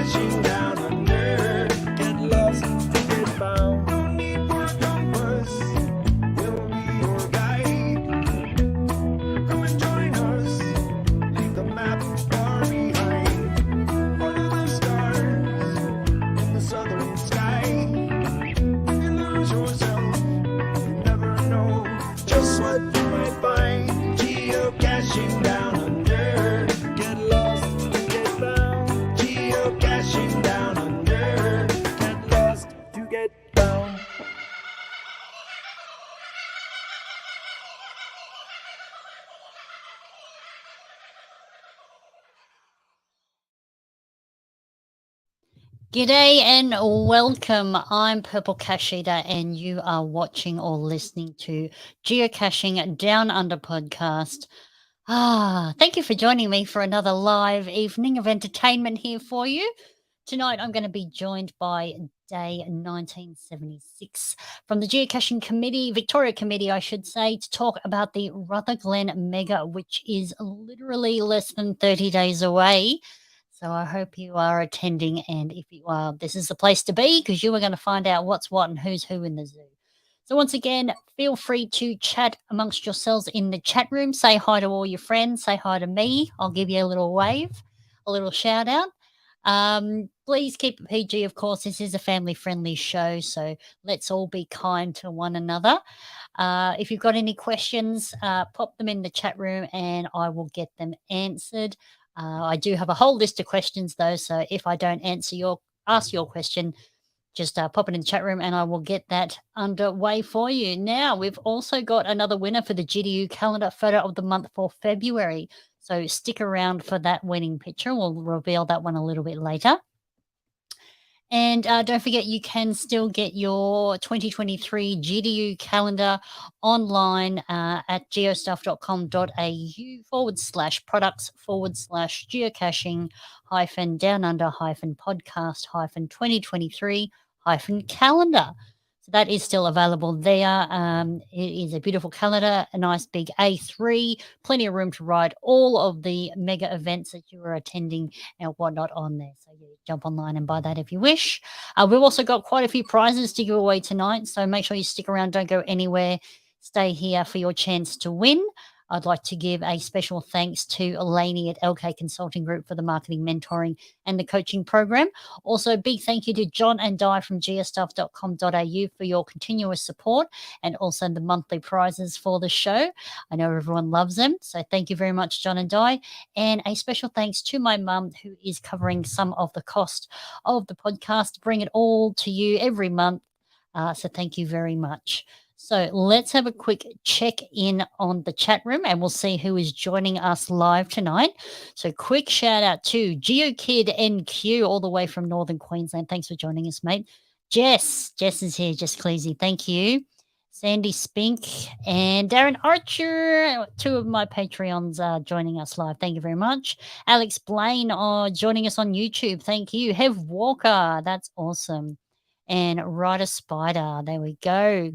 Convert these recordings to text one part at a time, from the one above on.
Geocaching down under. Get lost to get found. No need for a compass. We'll be your guide. Come and join us. Leave the map far behind. Follow the stars in the southern sky. You lose yourself. You never know just what you might find. Geocaching down under. Get lost to get found. Geocaching down under. Get lost to get found. G'day and welcome. I'm Purple Cash Eater, and you are watching or listening to Geocaching Down Under podcast. Thank you for joining me for another live evening of entertainment here for you. Tonight, I'm going to be joined by Day 1976 from the Geocaching Committee, Victoria Committee, I should say, to talk about the Rutherglen Mega, which is literally less than 30 days away. So I hope you are attending, and if you are, this is the place to be because you are going to find out what's what and who's who in the zoo. So once again, feel free to chat amongst yourselves in the chat room. Say hi to all your friends. Say hi to me. I'll give you a little wave, a little shout out. Please keep it PG, of course. This is a family-friendly show, so let's all be kind to one another. If you've got any questions, pop them in the chat room and I will get them answered. I do have a whole list of questions though, so if I don't ask your question, just pop it in the chat room and I will get that underway for you. Now, we've also got another winner for the GDU calendar photo of the month for February. So stick around for that winning picture. We'll reveal that one a little bit later. And don't forget, you can still get your 2023 GDU calendar online at geostuff.com.au/products/geocaching down under podcast 2023 calendar. So that is still available there. It is a beautiful calendar, a nice big A3, plenty of room to write all of the mega events that you are attending and whatnot on there. So you jump online and buy that if you wish. We've also got quite a few prizes to give away tonight, so make sure you stick around. Don't go anywhere. Stay here for your chance to win. I'd like to give a special thanks to Elaine at LK Consulting Group for the marketing, mentoring, and the coaching program. Also, big thank you to John and Di from geostuff.com.au for your continuous support and also the monthly prizes for the show. I know everyone loves them, so thank you very much, John and Di. And a special thanks to my mum, who is covering some of the cost of the podcast, bring it all to you every month. So thank you very much. So let's have a quick check in on the chat room and we'll see who is joining us live tonight. So quick shout out to GeoKid NQ all the way from Northern Queensland. Thanks for joining us, mate. Jess is here. Jess Cleasy, thank you. Sandy Spink and Darren Archer, two of my Patreons are joining us live. Thank you very much. Alex Blaine joining us on YouTube. Thank you. Hev Walker, that's awesome. And Ryder Spider, there we go.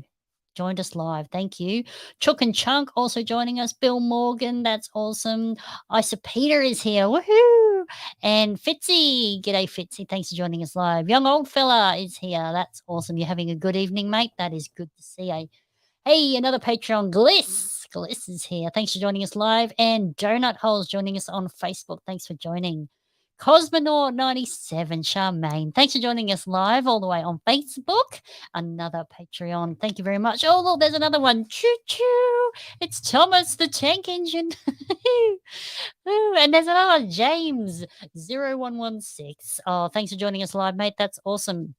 Joined us live. Thank you. Chook and Chunk also joining us. Bill Morgan, that's awesome. Isa Peter is here. Woohoo! And Fitzy. G'day, Fitzy. Thanks for joining us live. Young Old Fella is here. That's awesome. You're having a good evening, mate. That is good to see. Hey, another Patreon, Gliss. Gliss is here. Thanks for joining us live. And Donut Holes joining us on Facebook. Thanks for joining. Cosmonaut97, Charmaine. Thanks for joining us live all the way on Facebook. Another Patreon. Thank you very much. Oh, look, there's another one. Choo-choo. It's Thomas the Tank Engine. Ooh, and there's another one, James0116. Oh, thanks for joining us live, mate. That's awesome.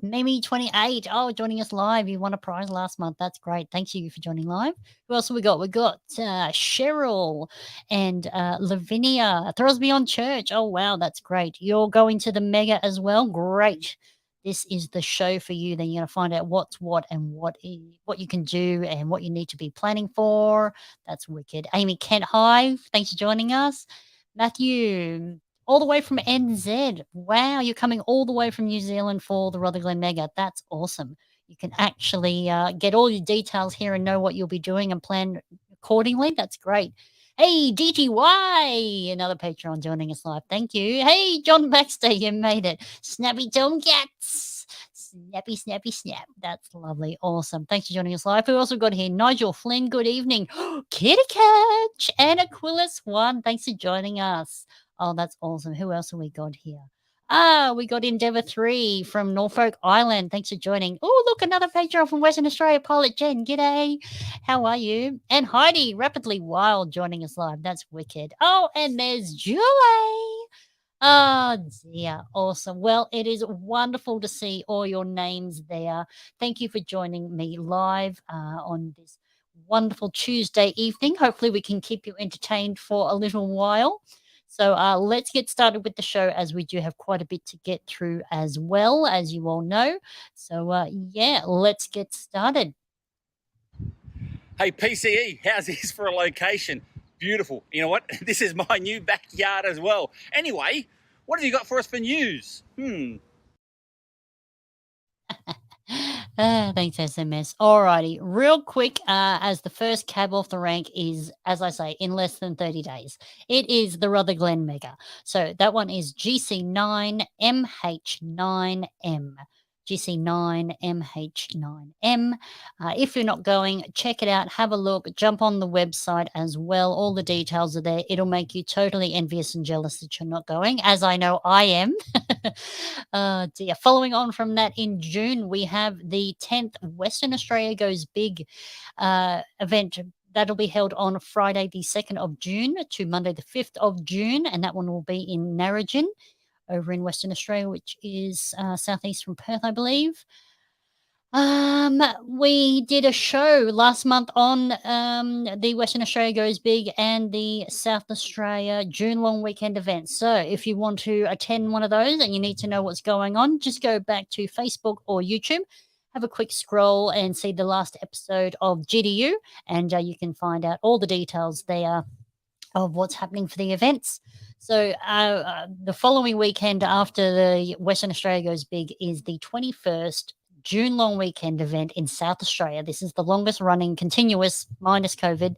Mimi28, joining us live. You won a prize last month. That's great. Thank you for joining live. Who else have we got? We got Cheryl and Lavinia. Throsby on Church. Oh, wow, that's great. You're going to the Mega as well? Great. This is the show for you. Then you're going to find out what's what and what you can do and what you need to be planning for. That's wicked. Amy Kent, hi. Thanks for joining us. Matthew, all the way from NZ. Wow, you're coming all the way from New Zealand for the Rutherglen Mega. That's awesome. You can actually get all your details here and know what you'll be doing and plan accordingly. That's great. Hey, DTY, another Patreon joining us live. Thank you. Hey, John Baxter, you made it. Snappy Tomcats. Snappy, snappy, snap. That's lovely. Awesome. Thanks for joining us live. Who else we got here? Nigel Flynn, good evening. Kitty Catch and Aquilus1. Thanks for joining us. Oh, that's awesome. Who else have we got here? We got Endeavour 3 from Norfolk Island. Thanks for joining. Oh, look, another Patreon from Western Australia. Pilot Jen, g'day. How are you? And Heidi, Rapidly Wild, joining us live. That's wicked. Oh, and there's Julie. Oh, dear. Awesome. Well, it is wonderful to see all your names there. Thank you for joining me live on this wonderful Tuesday evening. Hopefully, we can keep you entertained for a little while. So let's get started with the show, as we do have quite a bit to get through as well, as you all know. So, yeah, let's get started. Hey, PCE, how's this for a location? Beautiful. You know what? This is my new backyard as well. Anyway, what have you got for us for news? Thanks, SMS. Alrighty, real quick, as the first cab off the rank is, as I say, in less than 30 days. It is the Rutherglen Mega. So that one is GC9MH9M. GC9MH9M. If you're not going, check it out, have a look, jump on the website as well. All the details are there. It'll make you totally envious and jealous that you're not going, as I know I am. Dear. Following on from that, in June, we have the 10th Western Australia Goes Big event. That'll be held on Friday, the 2nd of June to Monday, the 5th of June. And that one will be in Narrogin over in Western Australia, which is southeast from Perth, I believe. We did a show last month on the Western Australia Goes Big and the South Australia June long weekend event. So if you want to attend one of those and you need to know what's going on, just go back to Facebook or YouTube, have a quick scroll and see the last episode of GDU, and you can find out all the details there of what's happening for the events. So the following weekend after the Western Australia Goes Big is the 21st June long weekend event in South Australia. This is the longest running continuous minus COVID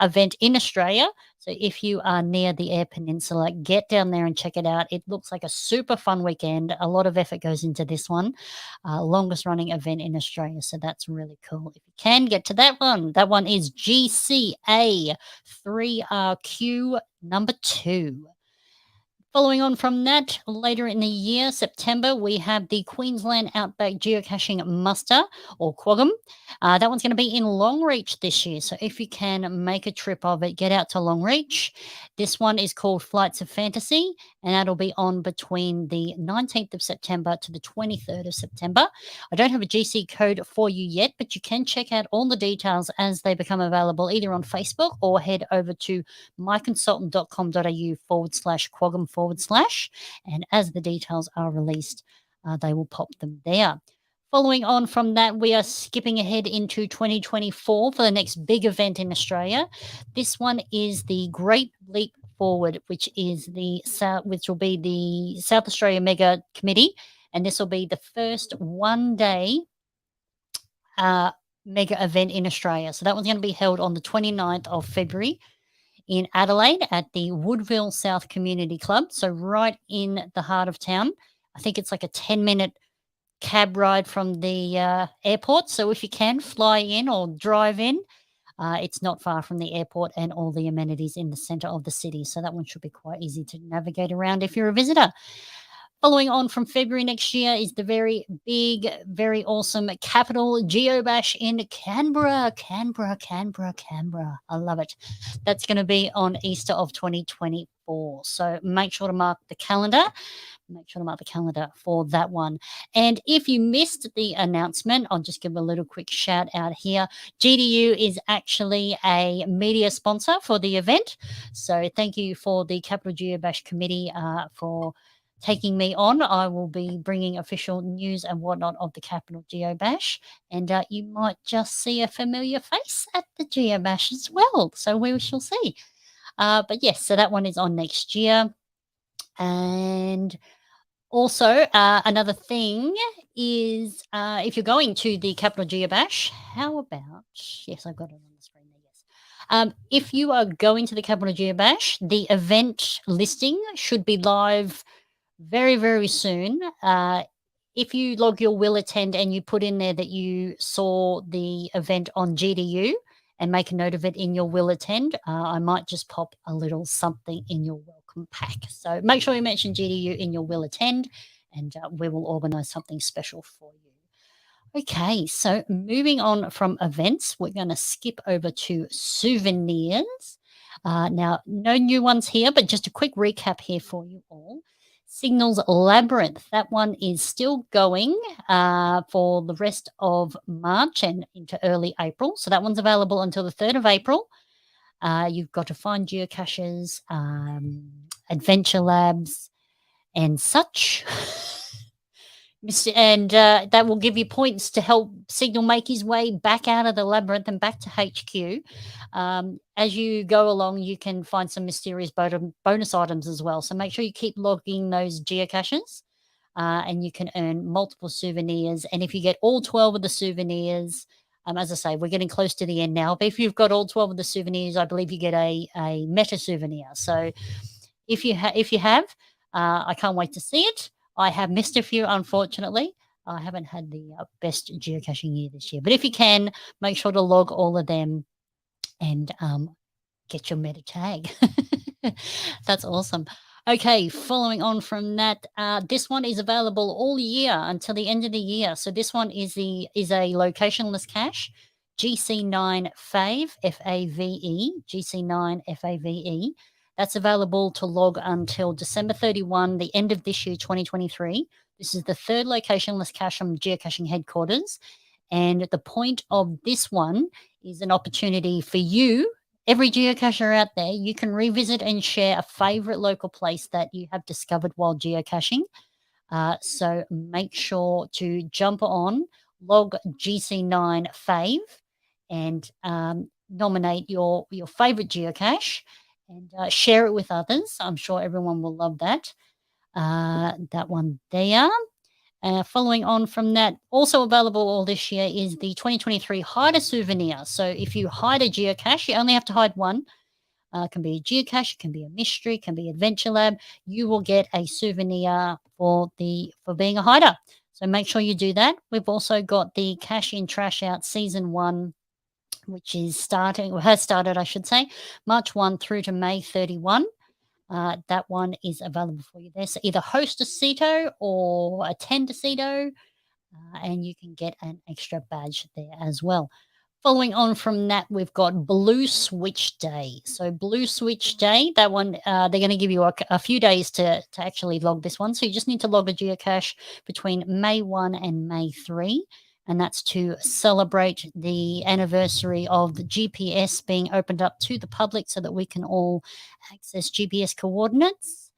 event in Australia. So if you are near the Eyre Peninsula, get down there and check it out. It looks like a super fun weekend. A lot of effort goes into this one. Longest running event in Australia. So that's really cool. If you can get to that one is GCA 3RQ number 2. Following on from that, later in the year, September, we have the Queensland Outback Geocaching Muster, or Quoggum. That one's going to be in Longreach this year. So if you can make a trip of it, get out to Longreach. This one is called Flights of Fantasy, and that'll be on between the 19th of September to the 23rd of September. I don't have a GC code for you yet, but you can check out all the details as they become available either on Facebook or head over to myconsultant.com.au/Quoggum/. And as the details are released, they will pop them there. Following on from that, we are skipping ahead into 2024 for the next big event in Australia. This one is the Great Leap Forward, which will be the South Australia Mega Committee, and this will be the first one-day mega event in Australia. So that one's going to be held on the 29th of February in Adelaide at the Woodville South Community Club. So right in the heart of town. I think it's like a 10-minute cab ride from the airport. So if you can, fly in or drive in. It's not far from the airport and all the amenities in the centre of the city. So that one should be quite easy to navigate around if you're a visitor. Following on from February next year is the very big, very awesome Capital Geobash in Canberra. Canberra. I love it. That's going to be on Easter of 2024. So make sure to mark the calendar. Make sure to mark the calendar for that one. And if you missed the announcement, I'll just give a little quick shout out here. GDU is actually a media sponsor for the event. So thank you for the Capital Geobash Committee for taking me on. I will be bringing official news and whatnot of the Capital Geobash, and you might just see a familiar face at the Geobash as well. So we shall see. But yes, so that one is on next year. And also, another thing is if you're going to the Capital Geobash, how about, yes, I've got it on the screen there, yes. If you are going to the Capital Geobash, the event listing should be live very, very soon. If you log your will attend and you put in there that you saw the event on GDU and make a note of it in your will attend, I might just pop a little something in your welcome pack. So make sure you mention GDU in your will attend, and we will organise something special for you. Okay, so moving on from events, we're going to skip over to souvenirs. Now, no new ones here, but just a quick recap here for you all. Signals Labyrinth, that one is still going for the rest of March and into early April. So that one's available until the 3rd of April. You've got to find geocaches, adventure labs, and such. And that will give you points to help Signal make his way back out of the labyrinth and back to HQ. As you go along, you can find some mysterious bonus items as well. So make sure you keep logging those geocaches, and you can earn multiple souvenirs. And if you get all 12 of the souvenirs, as I say, we're getting close to the end now. But if you've got all 12 of the souvenirs, I believe you get a meta souvenir. So if you have, I can't wait to see it. I have missed a few, unfortunately. I haven't had the best geocaching year this year. But if you can, make sure to log all of them and get your meta tag. That's awesome. Okay, following on from that, this one is available all year until the end of the year. So this one is a locationless cache, GC9 Fave, F-A-V-E, GC9 F-A-V-E. That's available to log until December 31, the end of this year, 2023. This is the 3rd locationless cache from Geocaching Headquarters. And the point of this one is an opportunity for you, every geocacher out there, you can revisit and share a favorite local place that you have discovered while geocaching. So make sure to jump on, log GC9 Fave, and nominate your favorite geocache and share it with others. I'm sure everyone will love that. That one there. Following on from that, also available all this year is the 2023 Hider Souvenir. So if you hide a geocache, you only have to hide one. It can be a geocache, it can be a mystery, it can be Adventure Lab. You will get a souvenir for being a hider. So make sure you do that. We've also got the Cash In Trash Out Season 1, which is has started, I should say, March 1 through to May 31. That one is available for you there. So either host a CETO or attend a CETO, and you can get an extra badge there as well. Following on from that, we've got Blue Switch Day. So Blue Switch Day, that one, they're going to give you a few days to actually log this one. So you just need to log a geocache between May 1 and May 3. And that's to celebrate the anniversary of the GPS being opened up to the public so that we can all access GPS coordinates.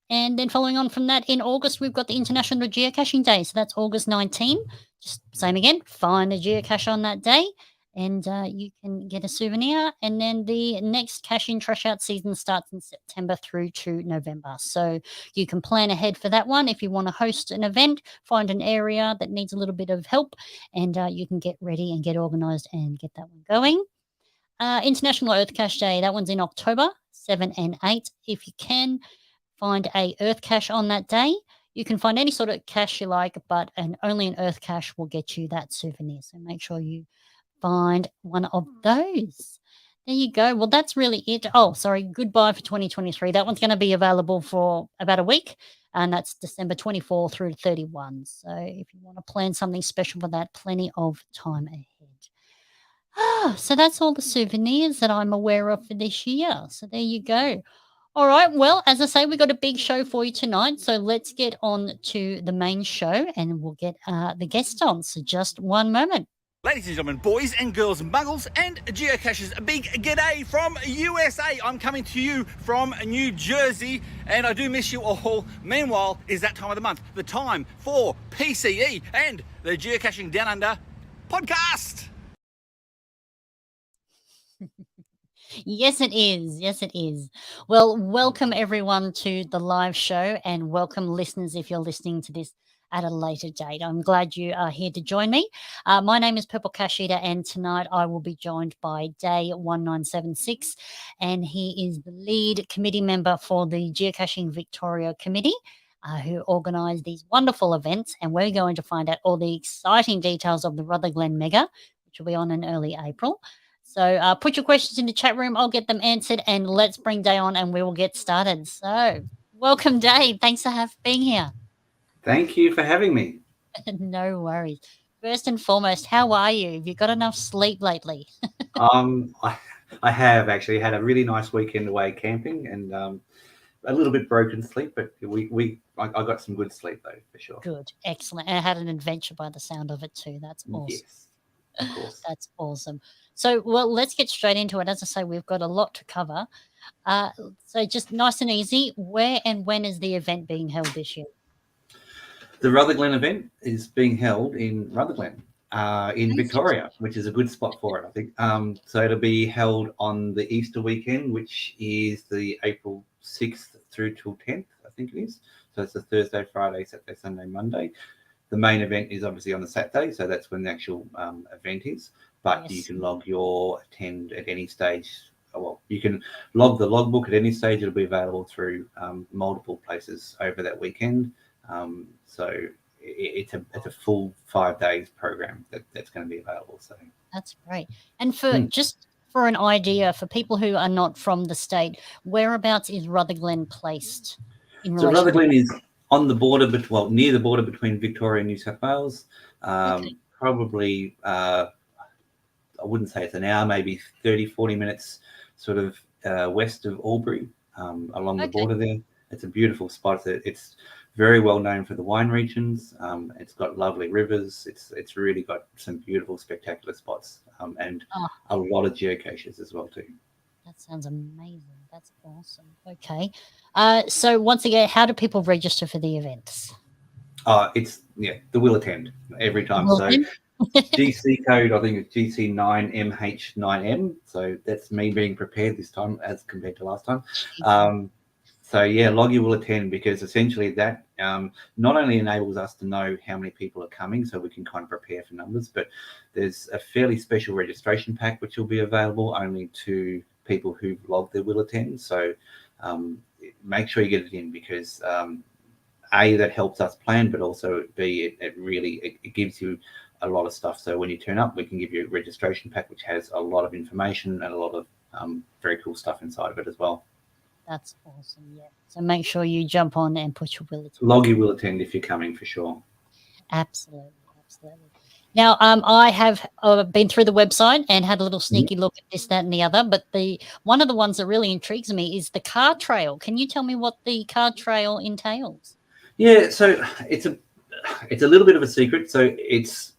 And then following on from that, in August, we've got the International Geocaching Day. So that's August 19. Just same again, find a geocache on that day and you can get a souvenir. And then the next Cash In Trash Out season starts in September through to November. So you can plan ahead for that one. If you want to host an event, find an area that needs a little bit of help, and you can get ready and get organized and get that one going. International Earth Cache Day, that one's in October 7 and 8. If you can find a Earth cache on that day, you can find any sort of cache you like, but only an Earth cache will get you that souvenir. So make sure you find one of those. There you go. Well, that's really it. Oh, sorry. Goodbye for 2023. That one's going to be available for about a week, and that's December 24 through to 31. So if you want to plan something special for that, plenty of time ahead. So that's all the souvenirs that I'm aware of for this year. So there you go. All right. Well, as I say, we've got a big show for you tonight. So let's get on to the main show and we'll get the guest on. So just one moment. Ladies and gentlemen, boys and girls, muggles and geocachers, a big g'day from USA. I'm coming to you from New Jersey and I do miss you all. Meanwhile, is that time of the month, the time for PCE and the Geocaching Down Under podcast. Yes, it is. Yes, it is. Well, welcome everyone to the live show and welcome listeners if you're listening to this at a later date. I'm glad you are here to join me. My name is Purple Cash Eater, and tonight I will be joined by Day1976, and he is the lead committee member for the Geocaching Victoria committee. Who organise these wonderful events, and we're going to find out all the exciting details of the Rutherglen Mega, which will be on in early April. So put your questions in the chat room. I'll get them answered, and let's bring Day on, and we will get started. So welcome, Day. Thanks for being here. Thank you for having me. No worries. First and foremost, how are you? Have you got enough sleep lately? I have actually had a really nice weekend away camping and a little bit broken sleep, but I got some good sleep though for sure. Good, excellent. And I had an adventure by the sound of it too. That's awesome. Yes, of course. That's awesome. So, well, let's get straight into it. As I say, we've got a lot to cover. So, just nice and easy. Where and when is the event being held this year? The Rutherglen event is being held in Rutherglen, in Victoria, which is a good spot for it, I think. So it'll be held on the Easter weekend, which is the April 6th through till 10th, I think it is. So it's a Thursday, Friday, Saturday, Sunday, Monday. The main event is obviously on the Saturday, so that's when the actual event is. But Yes. you can log your attend at any stage. Well, you can log the logbook at any stage. It'll be available through multiple places over that weekend. So it's a full 5 days program that's going to be available. So That's great. And for just for an idea, for people who are not from the state, whereabouts is Rutherglen placed in So relation? Rutherglen is on the border, near the border between Victoria and New South Wales. Okay. Probably, I wouldn't say it's an hour, maybe 30, 40 minutes sort of west of Albury, along the border there. It's a beautiful spot. It's very well known for the wine regions. It's got lovely rivers. It's really got some beautiful, spectacular spots, and a lot of geocaches as well too. That sounds amazing. That's awesome. Okay. So once again, how do people register for the events? It's the will attend every time. Will So attend? GC code, I think it's GC9MH9M. So that's me being prepared this time as compared to last time. So yeah, Loggy will attend because essentially that not only enables us to know how many people are coming, so we can kind of prepare for numbers, but there's a fairly special registration pack which will be available only to people who've logged their will attend. So make sure you get it in because A, that helps us plan, but also B, it gives you a lot of stuff. So when you turn up, we can give you a registration pack which has a lot of information and a lot of very cool stuff inside of it as well. That's awesome. Yeah. So make sure you jump on and put your will attend. Loggy will attend if you're coming for sure. Absolutely. Absolutely. Now, I have been through the website and had a little sneaky look at this, that, and the other. But one of the ones that really intrigues me is the car trail. Can you tell me what the car trail entails? Yeah, so it's a little bit of a secret. So it's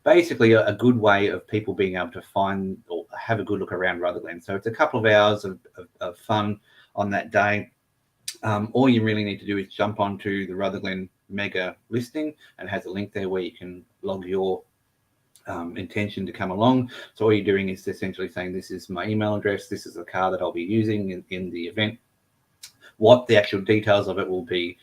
basically a good way of people being able to find or have a good look around Rutherglen. So it's a couple of hours of fun on that day. All you really need to do is jump onto the Rutherglen Mega listing, and it has a link there where you can log your intention to come along. So all you're doing is essentially saying, this is my email address, this is the car that I'll be using in the event. What the actual details of it will be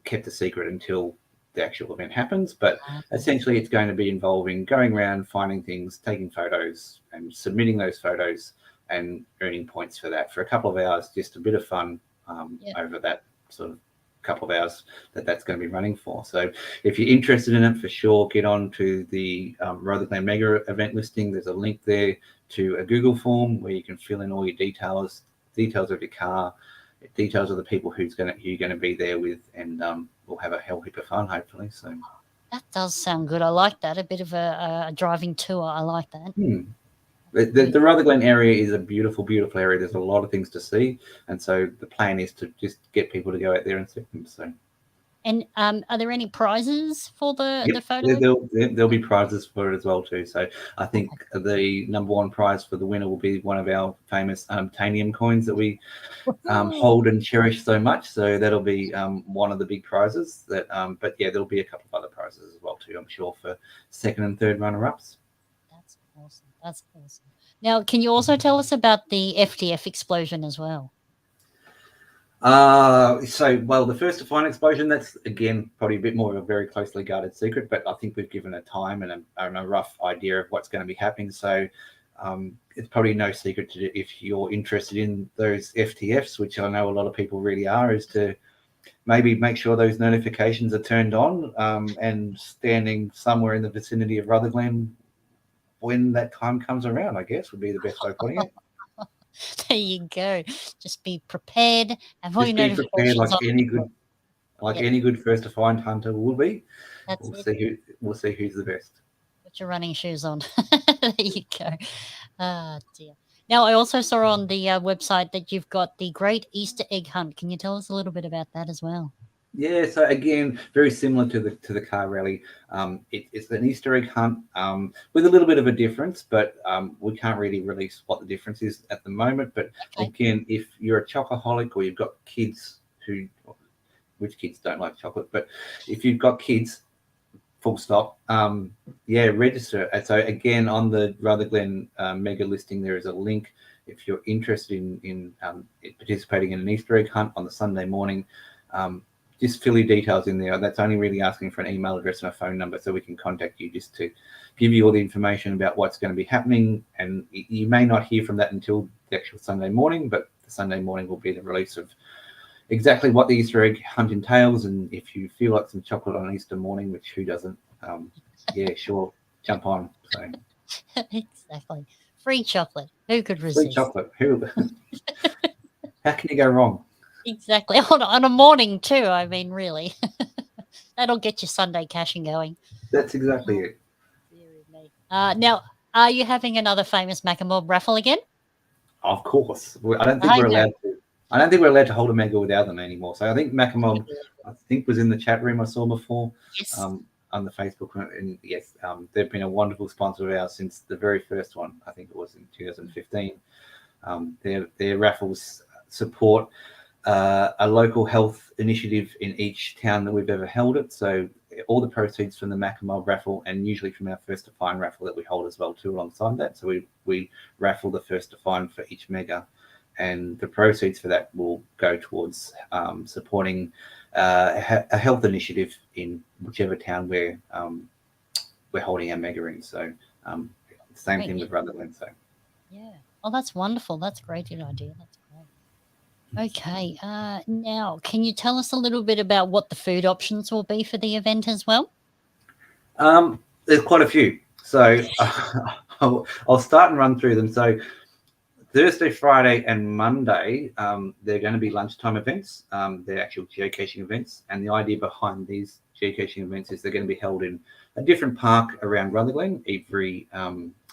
kept a secret until the actual event happens, but essentially it's going to be involving going around, finding things, taking photos and submitting those photos and earning points for that for a couple of hours. Just a bit of fun over that sort of couple of hours that's going to be running for. So if you're interested in it, for sure, get on to the Rutherglen Mega event listing. There's a link there to a Google form where you can fill in all your details of your car, details of the people who you're going to be there with, and we'll have a hell heap of fun, hopefully. So that does sound good. I like that. A bit of a driving tour. I like that. The Rutherglen area is a beautiful, beautiful area. There's a lot of things to see, and so the plan is to just get people to go out there and see them. So. And are there any prizes for the photo? There'll be prizes for it as well too. So I think the number one prize for the winner will be one of our famous tanium coins that we hold and cherish so much. So that'll be one of the big prizes. But yeah, there'll be a couple of other prizes as well too, I'm sure, for second and third runner-ups. That's awesome. That's awesome. Now, can you also tell us about the FTF explosion as well? Well, the first to find explosion, that's again probably a bit more of a very closely guarded secret, but I think we've given a time and a rough idea of what's going to be happening. So it's probably no secret if you're interested in those FTFs, which I know a lot of people really are, is to maybe make sure those notifications are turned on and standing somewhere in the vicinity of Rutherglen when that time comes around, I guess would be the best way of putting it. There you go. Just be prepared. Have all your Just be prepared notifications like on. like Yep. any good first to find hunter will be. That's We'll it. see who's the best. Put your running shoes on. There you go. Ah, dear. Now, I also saw on the website that you've got the Great Easter Egg Hunt. Can you tell us a little bit about that as well? Yeah, so again, very similar to the car rally. It's an Easter egg hunt with a little bit of a difference, but we can't really release what the difference is at the moment. But Okay. again, if you're a chocoholic or you've got kids which kids don't like chocolate, but if you've got kids, full stop, register. And so again, on the Rutherglen Mega listing, there is a link if you're interested in participating in an Easter egg hunt on the Sunday morning. Just fill your details in there. That's only really asking for an email address and a phone number so we can contact you just to give you all the information about what's going to be happening. And you may not hear from that until the actual Sunday morning, but the Sunday morning will be the release of exactly what the Easter egg hunt entails. And if you feel like some chocolate on Easter morning, which who doesn't, sure, jump on. So Exactly. Free chocolate. Who could free resist? chocolate. How can you go wrong? Exactly. On a morning too. I mean, really. That'll get your Sunday caching going. That's exactly it. Dearie me. Now, are you having another famous Macamob raffle again? Of course. I don't think I we're know. allowed to. I don't think we're allowed to hold a mega without them anymore. So I think Macamob, I think, was in the chat room I saw before Yes. on the Facebook. And yes, they've been a wonderful sponsor of ours since the very first one. I think it was in 2015. Their raffles support a local health initiative in each town that we've ever held it. So all the proceeds from the Macamob raffle, and usually from our first to find raffle that we hold as well too alongside that. So we raffle the first to find for each mega, and the proceeds for that will go towards supporting a health initiative in whichever town we're holding our mega in. So same thing with Rutherglen. So yeah. Oh, that's wonderful. That's a great idea. That's great. Okay. Now, can you tell us a little bit about what the food options will be for the event as well? there's quite a few. So I'll start and run through them. So Thursday, Friday, and Monday, they're going to be lunchtime events. They're actual geocaching events. And the idea behind these geocaching events is they're going to be held in a different park around Rutherglen every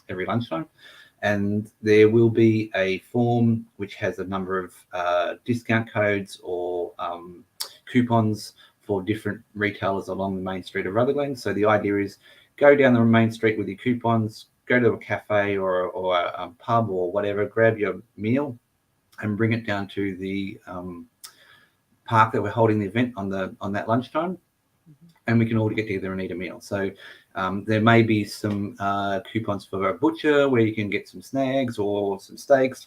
lunchtime. And there will be a form which has a number of discount codes or coupons for different retailers along the main street of Rutherglen. So the idea is go down the main street with your coupons, go to a cafe or a pub or whatever, grab your meal and bring it down to the park that we're holding the event on that lunchtime. And we can all get together and eat a meal. So there may be some coupons for a butcher where you can get some snags or some steaks.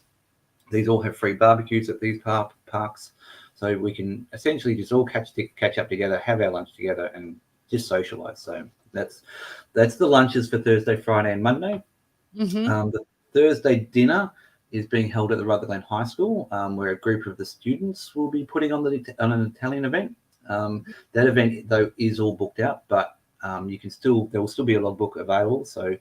These all have free barbecues at these parks. So we can essentially just all catch up together, have our lunch together and just socialize. So that's the lunches for Thursday, Friday and Monday. The Thursday dinner is being held at the Rutherglen High School, where a group of the students will be putting on an Italian event. That event, though, is all booked out, but there will still be a logbook available. So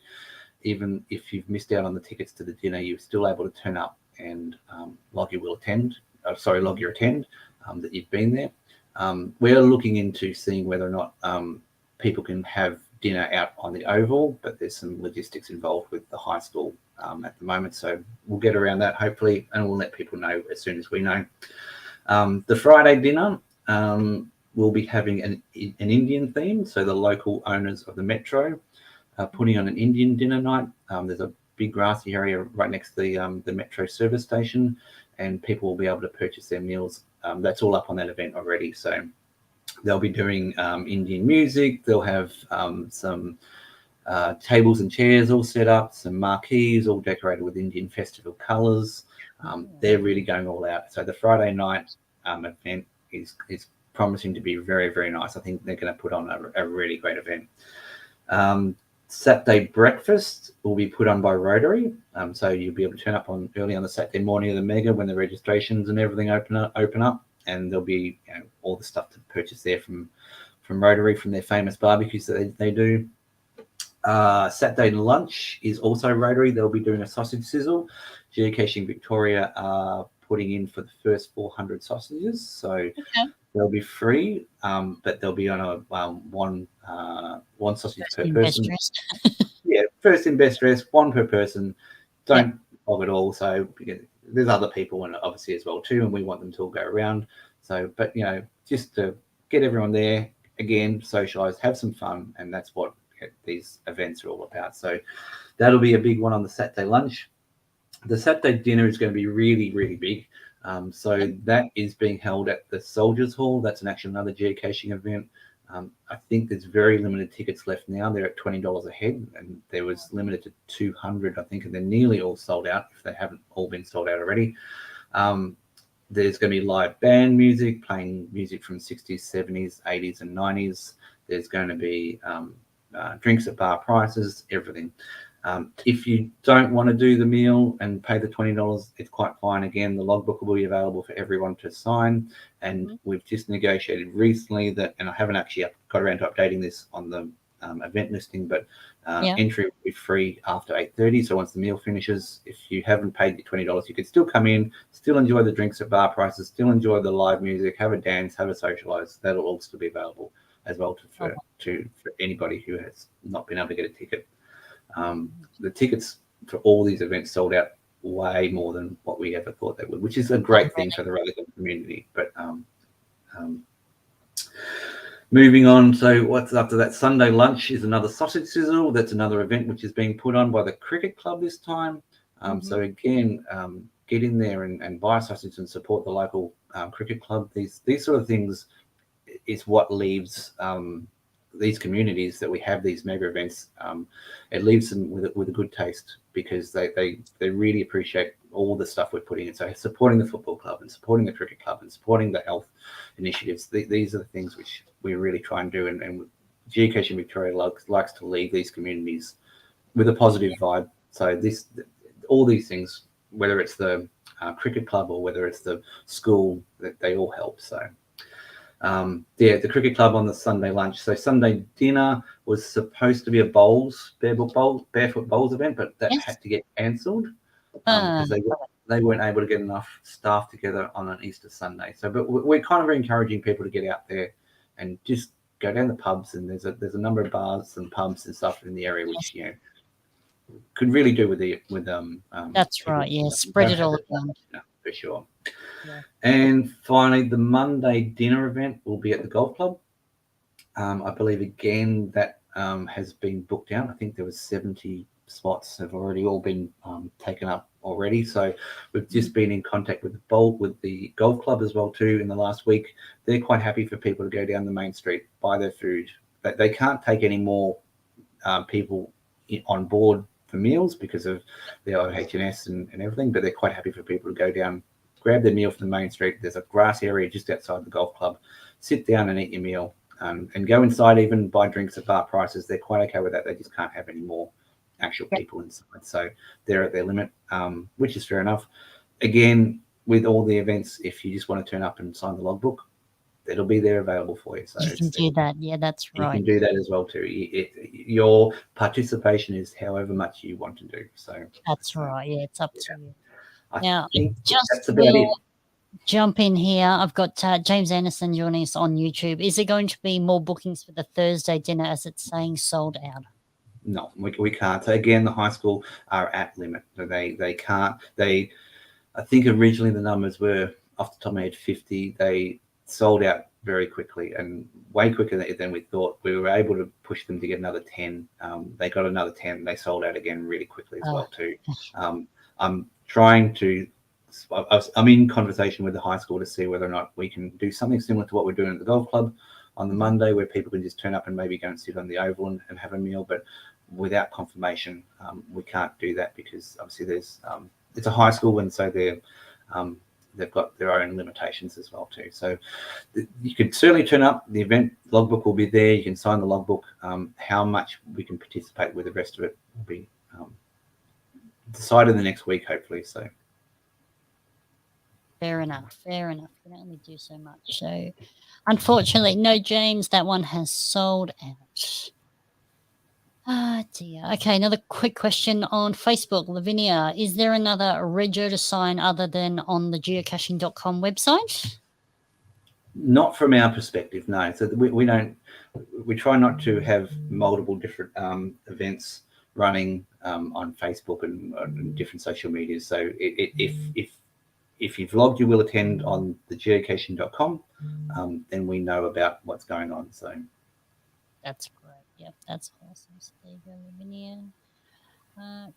even if you've missed out on the tickets to the dinner, you're still able to turn up and log your attend that you've been there. We're looking into seeing whether or not people can have dinner out on the oval, but there's some logistics involved with the high school at the moment. So we'll get around that hopefully, and we'll let people know as soon as we know. The Friday dinner, we'll be having an Indian theme. So the local owners of the Metro are putting on an Indian dinner night. There's a big grassy area right next to the Metro service station, and people will be able to purchase their meals. That's all up on that event already. So they'll be doing Indian music. They'll have some tables and chairs all set up, some marquees all decorated with Indian festival colours. They're really going all out. So the Friday night event is promising to be very, very nice. I think they're going to put on a really great event. Saturday breakfast will be put on by Rotary. So you'll be able to turn up early on the Saturday morning of the Mega when the registrations and everything open up, and there'll be all the stuff to purchase there from Rotary, from their famous barbecues that they do. Saturday lunch is also Rotary. They'll be doing a sausage sizzle. Geocaching Victoria are putting in for the first 400 sausages, so they'll be free, but they'll be on a one sausage per person. Yeah, first in best dress, one per person. Don't bog it all. So there's other people and obviously as well too, and we want them to all go around. So, but just to get everyone there again, socialise, have some fun, and that's what these events are all about. So that'll be a big one on the Saturday lunch. The Saturday dinner is going to be really, really big. So that is being held at the Soldiers Hall. That's another geocaching event. I think there's very limited tickets left now. They're at $20 a head, and there was limited to 200, I think, and they're nearly all sold out if they haven't all been sold out already. There's going to be live band music, playing music from 60s, 70s, 80s, and 90s. There's going to be drinks at bar prices, everything. If you don't want to do the meal and pay the $20, it's quite fine. Again, the logbook will be available for everyone to sign. And we've just negotiated recently that, and I haven't actually got around to updating this on the event listing, but entry will be free after 8:30. So once the meal finishes, if you haven't paid the $20, you can still come in, still enjoy the drinks at bar prices, still enjoy the live music, have a dance, have a socialise. That'll all still be available as well for anybody who has not been able to get a ticket. The tickets for all these events sold out way more than what we ever thought they would, which is a great thing for the Rutherglen community. But moving on, so what's after that? Sunday lunch is another sausage sizzle. That's another event which is being put on by the cricket club this time. So again, get in there and buy a sausage and support the local cricket club. These sort of things is what leaves these communities that we have these mega events. It leaves them with a good taste, because they really appreciate all the stuff we're putting in. So supporting the football club and supporting the cricket club and supporting the health initiatives. These are the things which we really try and do. And Geocaching Victoria likes to leave these communities with a positive vibe. So all these things, whether it's the cricket club or whether it's the school, that they all help. So the cricket club on the Sunday lunch. So Sunday dinner was supposed to be a barefoot bowls event, but that had to get cancelled because they weren't able to get enough staff together on an Easter Sunday. So, but we're kind of encouraging people to get out there and just go down the pubs. And there's a number of bars and pubs and stuff in the area which could really do with that's right. Yeah, spread it all around. For sure. Yeah. And finally, the Monday dinner event will be at the golf club. I believe again that has been booked out. I think there was 70 spots have already all been taken up already. So we've just been in contact with the golf club as well too in the last week. They're quite happy for people to go down the main street, buy their food. They can't take any more people on board for meals because of the OHS and everything, but they're quite happy for people to go down, grab their meal from the main street. There's a grass area just outside the golf club. Sit down and eat your meal, and go inside, even buy drinks at bar prices. They're quite okay with that. They just can't have any more actual people inside. So they're at their limit, which is fair enough. Again, with all the events, if you just want to turn up and sign the logbook, it'll be there available for you. So you can do that. Yeah, that's right. You can do that as well too. Your participation is however much you want to do. So that's right. Yeah, it's up to you. I think just that's about it. Jump in here. I've got James Anderson joining us on YouTube. Is there going to be more bookings for the Thursday dinner, as it's saying sold out? No, we can't. So again, the high school are at limit. So they can't. I think originally the numbers were, off the top of my head, 50. They sold out very quickly, and way quicker than we thought. We were able to push them to get another 10. They got another 10. They sold out again really quickly as well too. I'm in conversation with the high school to see whether or not we can do something similar to what we're doing at the golf club on the Monday, where people can just turn up and maybe go and sit on the oval and have a meal. But without confirmation, we can't do that because obviously there's it's a high school, and so they've got their own limitations as well too. So you could certainly turn up. The event logbook will be there. You can sign the logbook. How much we can participate with the rest of it will be decided in the next week, hopefully. So Fair enough. Fair enough. You can only do so much. So, unfortunately, no, James, that one has sold out. Ah, dear. Okay, another quick question on Facebook. Lavinia, is there another rego to sign other than on the geocaching.com website? not from our perspective, no. So we don't. We try not to have multiple different events running on Facebook and different social medias. So if you've logged, you will attend on the geocaching.com, then we know about what's going on. So That's great. Yep, that's awesome. So there you go, Lavinia.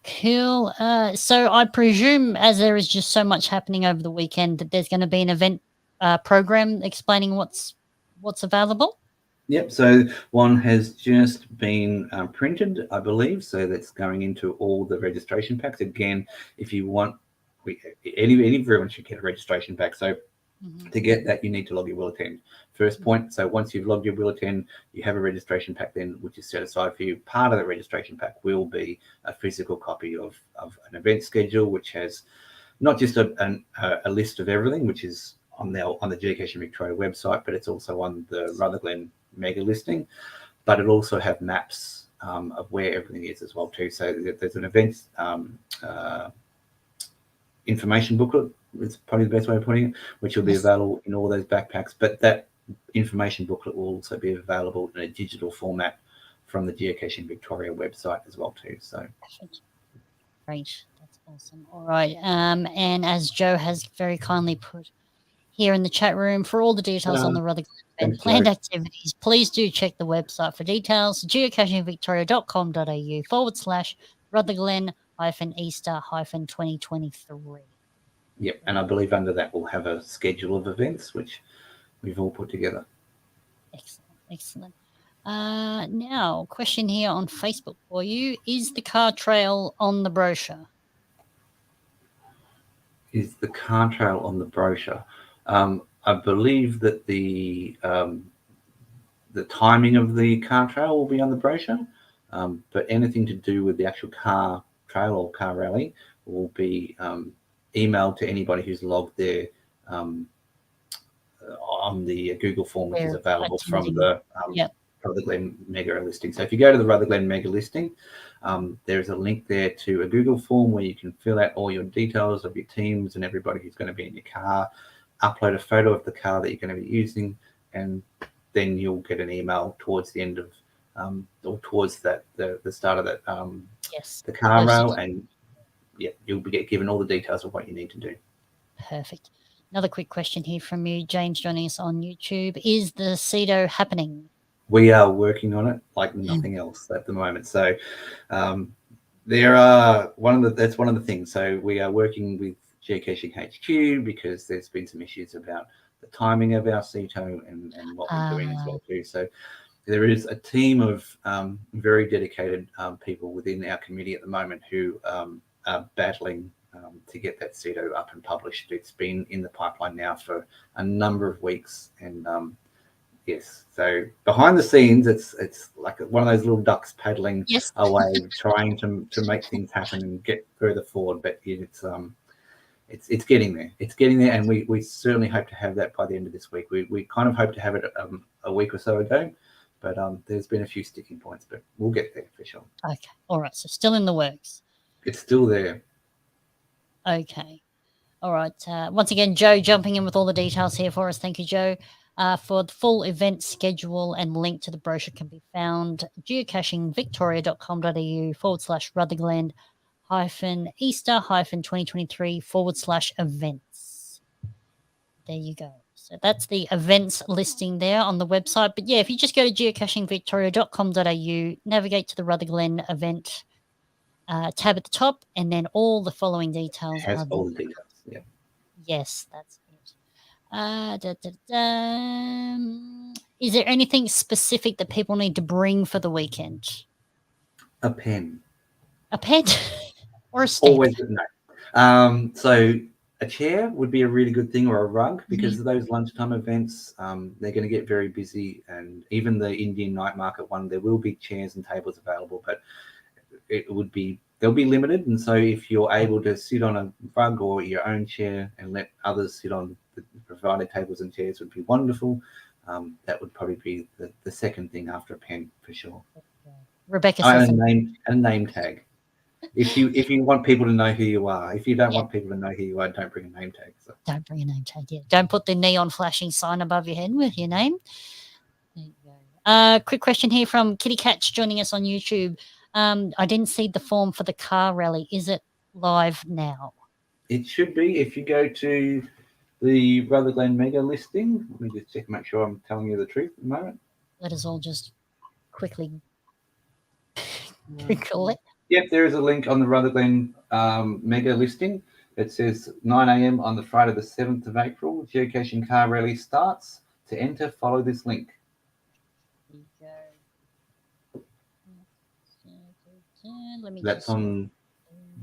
Cool. So I presume, as there is just so much happening over the weekend, that there's going to be an event program explaining what's available. Yep. So one has just been printed, I believe. So that's going into all the registration packs. Again, if you want, everyone should get a registration pack. So to get that, you need to log your will attend. First point. So once you've logged your will attend, you have a registration pack then, which is set aside for you. Part of that registration pack will be a physical copy of an event schedule, which has not just a list of everything, which is on the Geocaching Victoria website, but it's also on the Rutherglen Mega listing. But it also have maps of where everything is as well too. So there's an event information booklet. It's probably the best way of putting it, which will be available in all those backpacks. But that information booklet will also be available in a digital format from the Geocaching Victoria website as well too. So great, that's awesome. All right, and as Joe has very kindly put here in the chat room, for all the details on the Rutherglen event planned activities, please do check the website for details, geocachingvictoria.com.au/Rutherglen-Easter-2023. Yep, and I believe under that we'll have a schedule of events which we've all put together. Excellent, excellent. Now, question here on Facebook for you: is the car trail on the brochure? Is the car trail on the brochure? I believe that the timing of the car trail will be on the brochure, but anything to do with the actual car trail or car rally will be emailed to anybody who's logged there on the Google form, which is available from the Rutherglen Mega listing. So if you go to the Rutherglen Mega listing, there's a link there to a Google form where you can fill out all your details of your teams and everybody who's going to be in your car, upload a photo of the car that you're going to be using, and then you'll get an email towards the end of or towards that the start of that the car rail, and you'll be given all the details of what you need to do. Perfect. Another quick question here from you, James, joining us on YouTube: is the CEDO happening? We are working on it like nothing else at the moment. So there are that's one of the things. So we are working with Geocaching HQ because there's been some issues about the timing of our CETO and what we're doing as well too. So there is a team of very dedicated people within our committee at the moment who are battling to get that CETO up and published. It's been in the pipeline now for a number of weeks, and yes, so behind the scenes, it's like one of those little ducks paddling away, trying to make things happen and get further forward. But it's getting there. It's getting there, and we certainly hope to have that by the end of this week. We kind of hope to have it a week or so ago, but there's been a few sticking points, but we'll get there for sure. Okay, all right. So still in the works. It's still there. Okay. All right. Once again, Joe jumping in with all the details here for us. Thank you, Joe. For the full event schedule and link to the brochure can be found geocachingvictoria.com.au/Rutherglen-Easter-2023/events. There you go. So that's the events listing there on the website. But yeah, if you just go to geocachingvictoria.com.au, navigate to the Rutherglen event tab at the top, and then all the following details Has are all there. the details. Yeah. Yes, that's it. Is there anything specific that people need to bring for the weekend? A pen. A pet or a stamp? Always no. So a chair would be a really good thing, or a rug, because of those lunchtime events. They're going to get very busy, and even the Indian night market one, there will be chairs and tables available, but they'll be limited. And so if you're able to sit on a rug or your own chair and let others sit on the provided tables and chairs, would be wonderful. That would probably be the second thing after a pen, for sure. Rebecca And says a name tag. If you want people to know who you are. If you don't Yeah. want people to know who you are, don't bring a name tag. So. don't bring a name tag yet. Don't put the neon flashing sign above your head with your name. There you go. Quick question here from Kitty Catch joining us on YouTube. I didn't see the form for the car rally. Is it live now? It should be. If you go to the Rutherglen Mega listing, let me just check, make sure I'm telling you the truth at the moment. Let us all just quickly Google it. Yep, there is a link on the Rutherglen Mega listing. It says 9 a.m. on the Friday the 7th of April. Geocaching car rally starts. To enter, follow this link. Let me That's just... on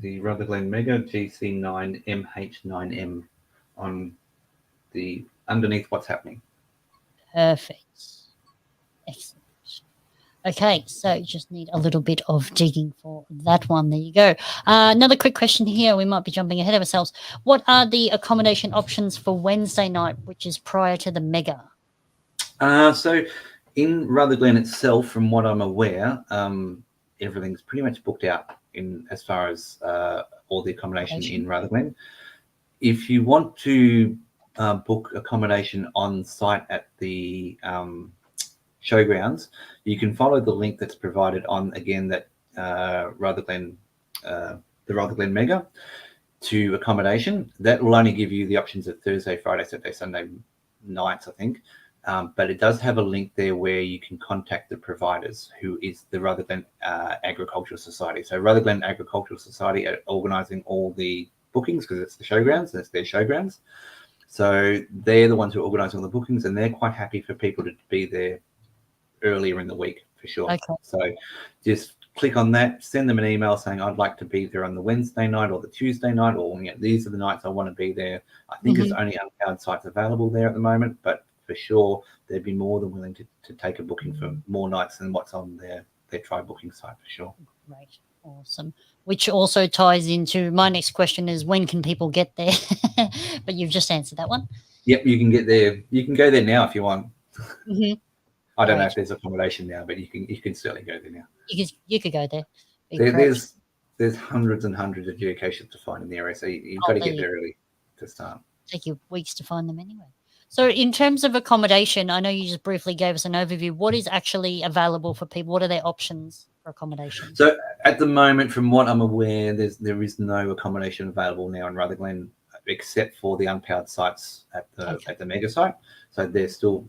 the Rutherglen Mega GC9MH9M on the underneath what's happening. Perfect. Excellent. Okay, so just need a little bit of digging for that one. There you go. Another quick question here. We might be jumping ahead of ourselves. What are the accommodation options for Wednesday night, which is prior to the mega? So in Rutherglen itself, from what I'm aware, everything's pretty much booked out in as far as all the accommodation in Rutherglen. If you want to book accommodation on site at the showgrounds, you can follow the link that's provided on, again, that the Rutherglen Mega to accommodation. That will only give you the options of Thursday, Friday, Saturday, Sunday nights, I think. But it does have a link there where you can contact the providers, who is the Rutherglen Agricultural Society. So Rutherglen Agricultural Society are organising all the bookings, because it's the showgrounds, that's their showgrounds. So they're the ones who are organising all the bookings, and they're quite happy for people to be there earlier in the week, for sure. Okay. So just click on that, send them an email saying, I'd like to be there on the Wednesday night or the Tuesday night, or these are the nights I want to be there. I think there's only unpowered sites available there at the moment, but for sure they'd be more than willing to take a booking for more nights than what's on their try booking site, for sure. Great. Awesome. Which also ties into my next question is, when can people get there? But you've just answered that one. Yep, you can get there. You can go there now if you want. I don't know Great. if there's accommodation now, but you can certainly go there now. You could go there. There's hundreds and hundreds of geocaches to find in the area, so you've got to get there early to start. Take you weeks to find them anyway. So in terms of accommodation, I know you just briefly gave us an overview. What is actually available for people? What are their options for accommodation? So at the moment, from what I'm aware, there is no accommodation available now in Rutherglen, except for the unpowered sites at the mega site. So there's still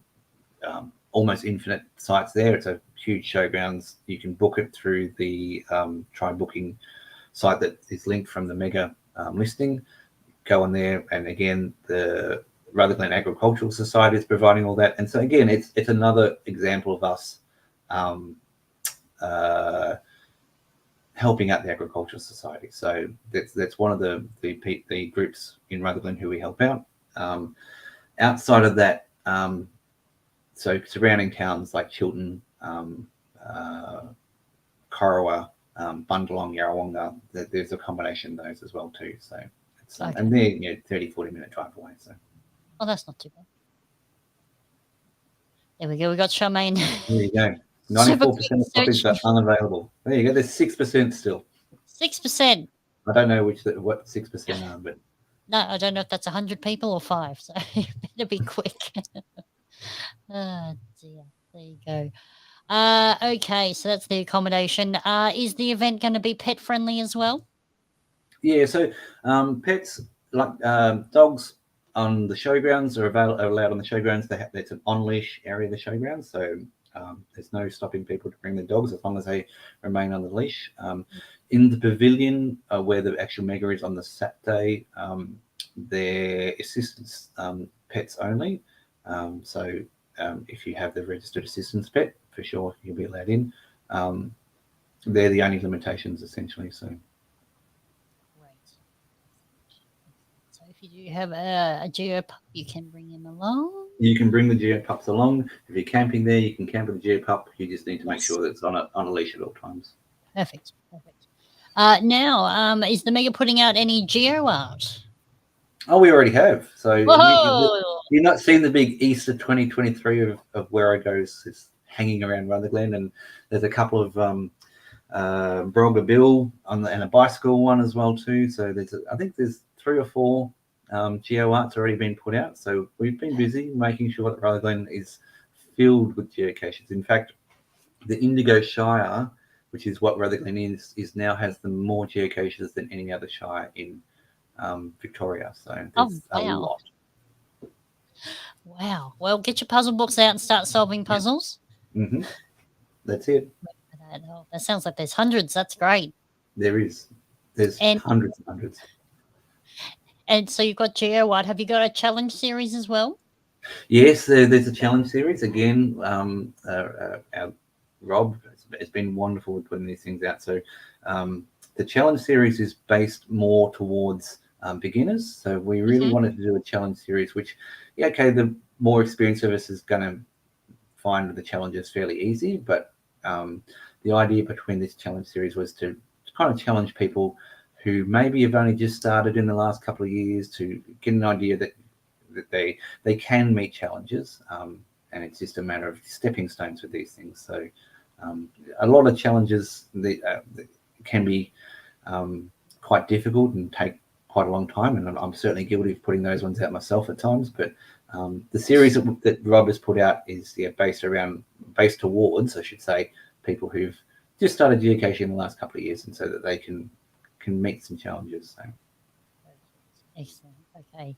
almost infinite sites there. It's a huge showgrounds. You can book it through the try booking site that is linked from the mega listing. Go on there, and again, the Rutherglen Agricultural Society is providing all that. And so again, it's another example of us helping out the Agricultural Society. So that's one of the groups in Rutherglen who we help out. Outside of that, so surrounding towns like Chiltern, Corowa, Bundalong, Yarrawonga, there's a combination of those as well too. So it's, and they're 30-40 minute drive away. So. Oh, that's not too bad. There we go. We got Charmaine. There you go. 94% of copies are unavailable. There you go. There's 6% still. 6%. I don't know what 6% are, but no, I don't know if that's 100 people or 5. So you better be quick. Oh dear. There you go. Okay, so that's the accommodation. Is the event going to be pet friendly as well? Yeah. So pets like dogs on the showgrounds are allowed on the showgrounds. It's an on-leash area of the showgrounds, so there's no stopping people to bring their dogs as long as they remain on the leash. In the pavilion where the actual mega is on the Saturday, they're assistance pets only. If you have the registered assistance pet, for sure you'll be allowed in. they're the only limitations essentially. So Great. So if you do have a geopup, you can bring him along. you can bring the geopups along. If you're camping there, you can camp with the geopup. You just need to make Yes. sure that it's on a leash at all times. Perfect. Now, is the Mega putting out any geo art? Oh, we already have. So Whoa! you're not seeing the big Easter 2023 of where I goes. It's hanging around Rutherglen, and there's a couple of Brogger Bill and a bicycle one as well too. So I think there's 3 or 4 geo arts already been put out. So we've been busy making sure that Rutherglen is filled with geocaches. In fact, the Indigo Shire, which is what Rutherglen is now has the more geocaches than any other shire in Victoria. So there's a wow. lot. Wow. Well, get your puzzle books out and start solving puzzles. Mm-hmm. That's it. That sounds like there's hundreds. That's great. There's hundreds and hundreds. And so you've got geo art. Have you got a challenge series as well? Yes, there's a challenge series again. Our Rob has been wonderful with putting these things out. So the challenge series is based more towards beginners. So we really wanted to do a challenge series, which, the more experienced of us is going to find the challenges fairly easy. But the idea between this challenge series was to kind of challenge people who maybe have only just started in the last couple of years to get an idea that they can meet challenges, and it's just a matter of stepping stones with these things. So a lot of challenges that can be quite difficult and take quite a long time, and I'm certainly guilty of putting those ones out myself at times. But the series that Rob has put out is based towards, I should say, people who've just started geocaching in the last couple of years, and so that they can meet some challenges. So. Excellent. Okay.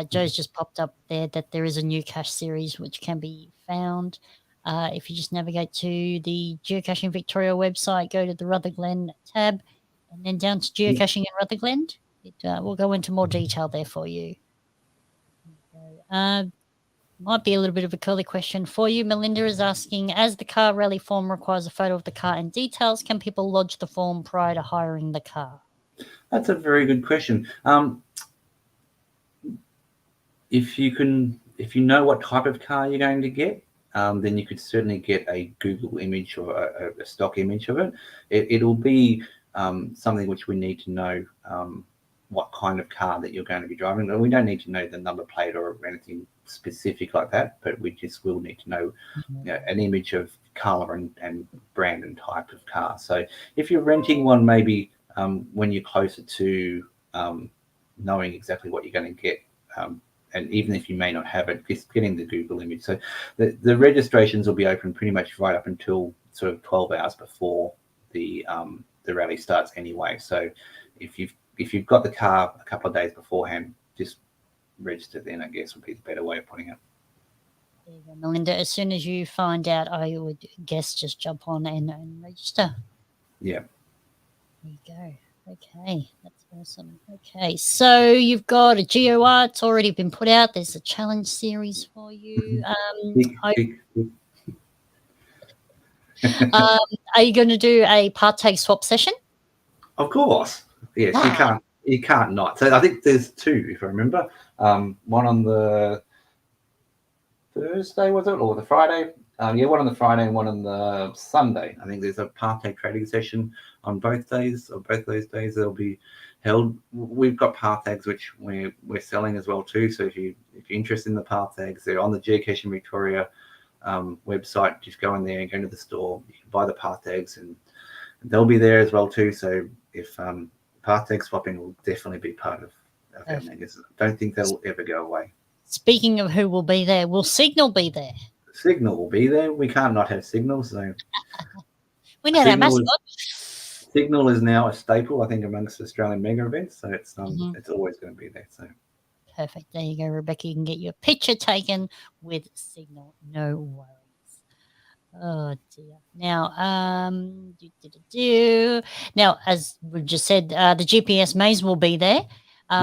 Joe's just popped up there that there is a new cache series which can be found. If you just navigate to the Geocaching Victoria website, go to the Rutherglen tab, and then down to Geocaching in Rutherglen. We'll go into more detail there for you. Might be a little bit of a curly question for you. Melinda is asking, as the car rally form requires a photo of the car and details, can people lodge the form prior to hiring the car? That's a very good question. If you know what type of car you're going to get, then you could certainly get a Google image or a stock image of it. It'll be something which we need to know what kind of car that you're going to be driving. We don't need to know the number plate or anything specific like that, but we just will need to know, an image of color and brand and type of car. So if you're renting one, maybe when you're closer to knowing exactly what you're going to get, and even if you may not have it, just getting the Google image. So the registrations will be open pretty much right up until sort of 12 hours before the rally starts anyway. So if you've got the car a couple of days beforehand, just register then, I guess, would be the better way of putting it. There you go, Melinda. As soon as you find out, I would guess just jump on and register. Yeah. There you go. Okay, that's awesome. Okay, so you've got a geo art's already been put out. There's a challenge series for you. Are you going to do a partake swap session? Of course. Yes, you can't not. So I think there's 2, if I remember. One on the Thursday, was it, or the Friday? One on the Friday and one on the Sunday. I think there's a partake trading session on both days, or both those days they'll be held. We've got partags which we're selling as well too. So if you're interested in the partags, they're on the Geocaching Victoria website. Just go in there and go to the store. You can buy the partags, and they'll be there as well too. So if partag swapping will definitely be part of our megas. I don't think that'll ever go away. Speaking of who will be there, will Signal be there? Signal will be there. We can't not have Signal. So we know that mascot. Signal is now a staple, I think, amongst Australian mega events. So it's always going to be there. So perfect. There you go, Rebecca. You can get your picture taken with Signal. No worries. Oh dear. Now, now, as we've just said, the GPS maze will be there.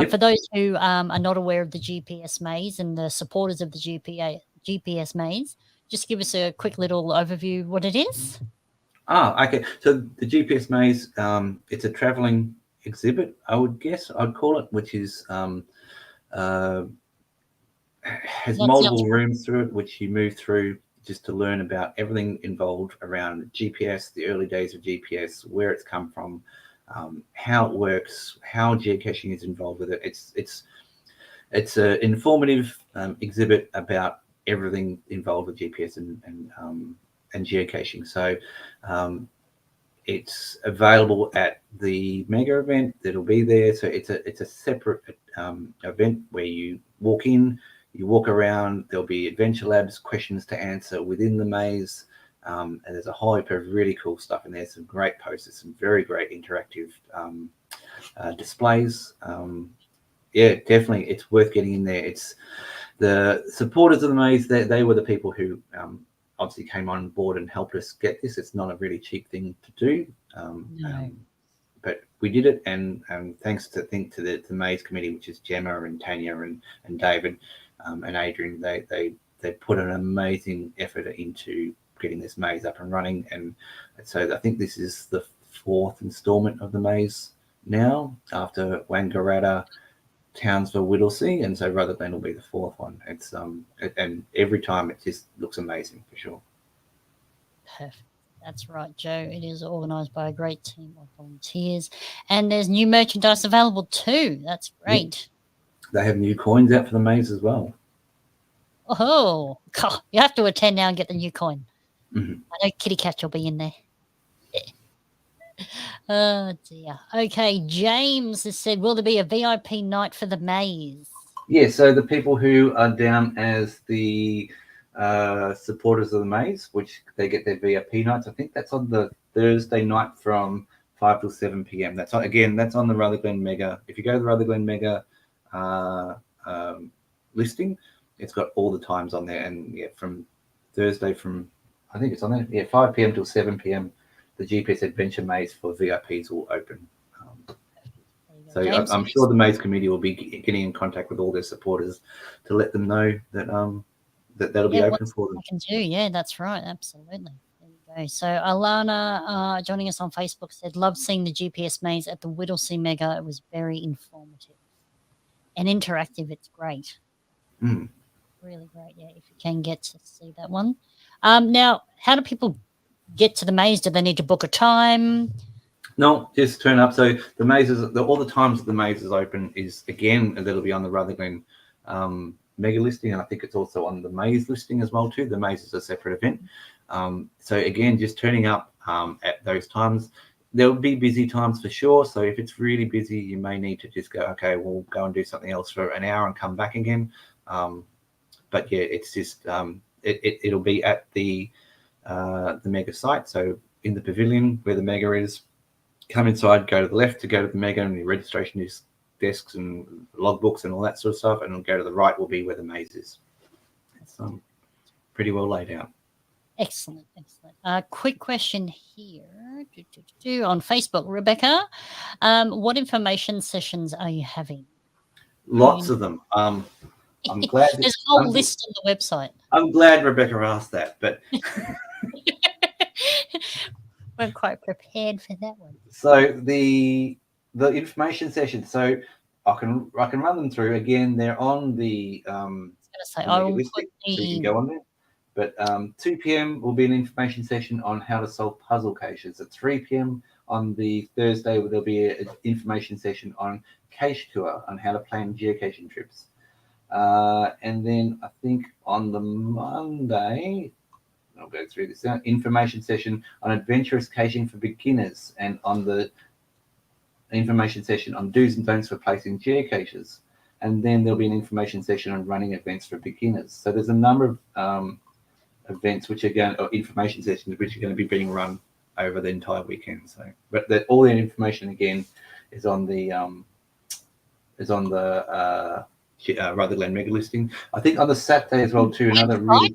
For those who are not aware of the GPS maze and the supporters of the GPS maze, just give us a quick little overview of what it is. Okay. So the GPS maze, it's a traveling exhibit, I would guess I'd call it, which is uh, has That sounds multiple rooms through it, which you move through just to learn about everything involved around GPS, the early days of GPS, where it's come from, how it works, how geocaching is involved with it. It's an informative exhibit about everything involved with GPS and geocaching. So it's available at the mega event that'll be there. So it's a separate event where you walk in, you walk around. There'll be adventure labs, questions to answer within the maze, and there's a whole heap of really cool stuff in there. Some great posters, some very great interactive displays. Yeah, definitely, it's worth getting in there. It's the supporters of the maze. They were the people who obviously came on board and helped us get this. It's not a really cheap thing to do, no. but we did it. And thanks to the maze committee, which is Gemma and Tanya and David and Adrian. They put an amazing effort into getting this maze up and running. And so I think this is the 4th installment of the maze now, after Wangaratta, Townsville, Whittlesea, and so Rutherglen will be the 4th one. It's and every time it just looks amazing for sure. Perfect. That's right, Joe. It is organised by a great team of volunteers, and there's new merchandise available too. That's great. They have new coins out for the maze as well. Oh, God, you have to attend now and get the new coin. Mhm. I know Kitty Cat will be in there. Oh dear. Okay, James has said, will there be a VIP night for the maze? Yeah, so the people who are down as the supporters of the maze, which they get their VIP nights, I think that's on the Thursday night from 5 till 7 p.m. That's on the Rutherglen Mega. If you go to the Rutherglen Mega listing, it's got all the times on there. And yeah, from Thursday I think it's on there, 5 p.m. till 7 p.m. the GPS Adventure Maze for VIPs will open. So James, I'm sure the maze committee will be getting in contact with all their supporters to let them know that that'll be open for them. I can do. Yeah, that's right. Absolutely. There you go. So Alana, joining us on Facebook, said, "Love seeing the GPS maze at the Whittlesea Mega. It was very informative and interactive. It's great. Mm. Really great. Yeah, if you can get to see that one. Now, how do people get to the maze? Do they need to book a time? No, just turn up. So the mazes, all the times that the maze is open is again that'll be on the Rutherglen Mega listing, and I think it's also on the maze listing as well too. The maze is a separate event. So again, just turning up at those times. There will be busy times for sure. So if it's really busy, you may need to just go, okay, we'll go and do something else for an hour and come back again. But yeah, it's just it'll be at the Mega site. So in the pavilion where the Mega is, come inside, go to the left to go to the Mega and the registration desks and logbooks and all that sort of stuff, and go to the right will be where the maze is. It's pretty well laid out. Excellent. Quick question here on Facebook, Rebecca. What information sessions are you having? Lots of them. I'm glad there's a whole list on the website. I'm glad Rebecca asked that, but we're quite prepared for that one. So the information session. So I can run them through again. They're on the I will listing, so you can go on there. But 2 p.m. will be an information session on how to solve puzzle caches. At 3 p.m. on the Thursday, there'll be an information session on cache tour, on how to plan geocaching trips. And then I think on the Monday, I'll go through this now, information session on adventurous caching for beginners, and on the information session on do's and don'ts for placing geocaches. And then there'll be an information session on running events for beginners. So there's a number of events or information sessions which are going to be being run over the entire weekend. So, but all the information again is on the Rutherglen Mega listing. I think on the Saturday as well too. Another really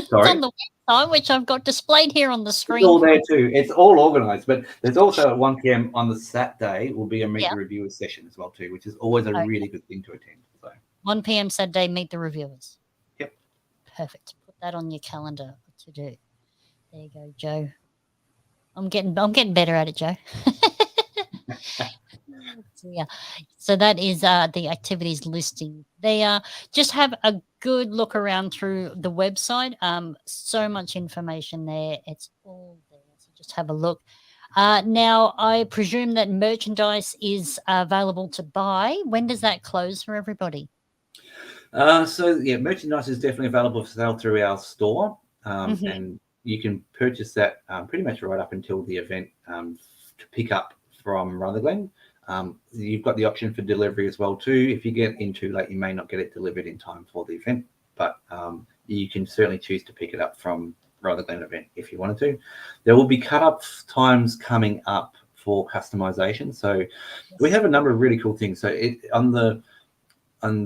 Sorry. It's on the website, which I've got displayed here on the screen. It's all there too. It's all organised, but there's also at 1 p.m. on the Saturday will be a Meet the Reviewers session as well too, which is always a really good thing to attend. So 1 p.m. Saturday, Meet the Reviewers. Yep. Perfect. Put that on your calendar to do. There you go, Joe. I'm getting better at it, Joe. So, yeah. So that is the activities listing there. Just have a good look around through the website. So much information there. It's all there. So just have a look. Now, I presume that merchandise is available to buy. When does that close for everybody? So yeah, merchandise is definitely available for sale through our store, Mhm. and you can purchase that pretty much right up until the event to pick up from Rutherglen. You've got the option for delivery as well too. If you get in too late, you may not get it delivered in time for the event, but you can certainly choose to pick it up from Rutherglen event if you wanted to. There will be cut-off times coming up for customization. So we have a number of really cool things. So on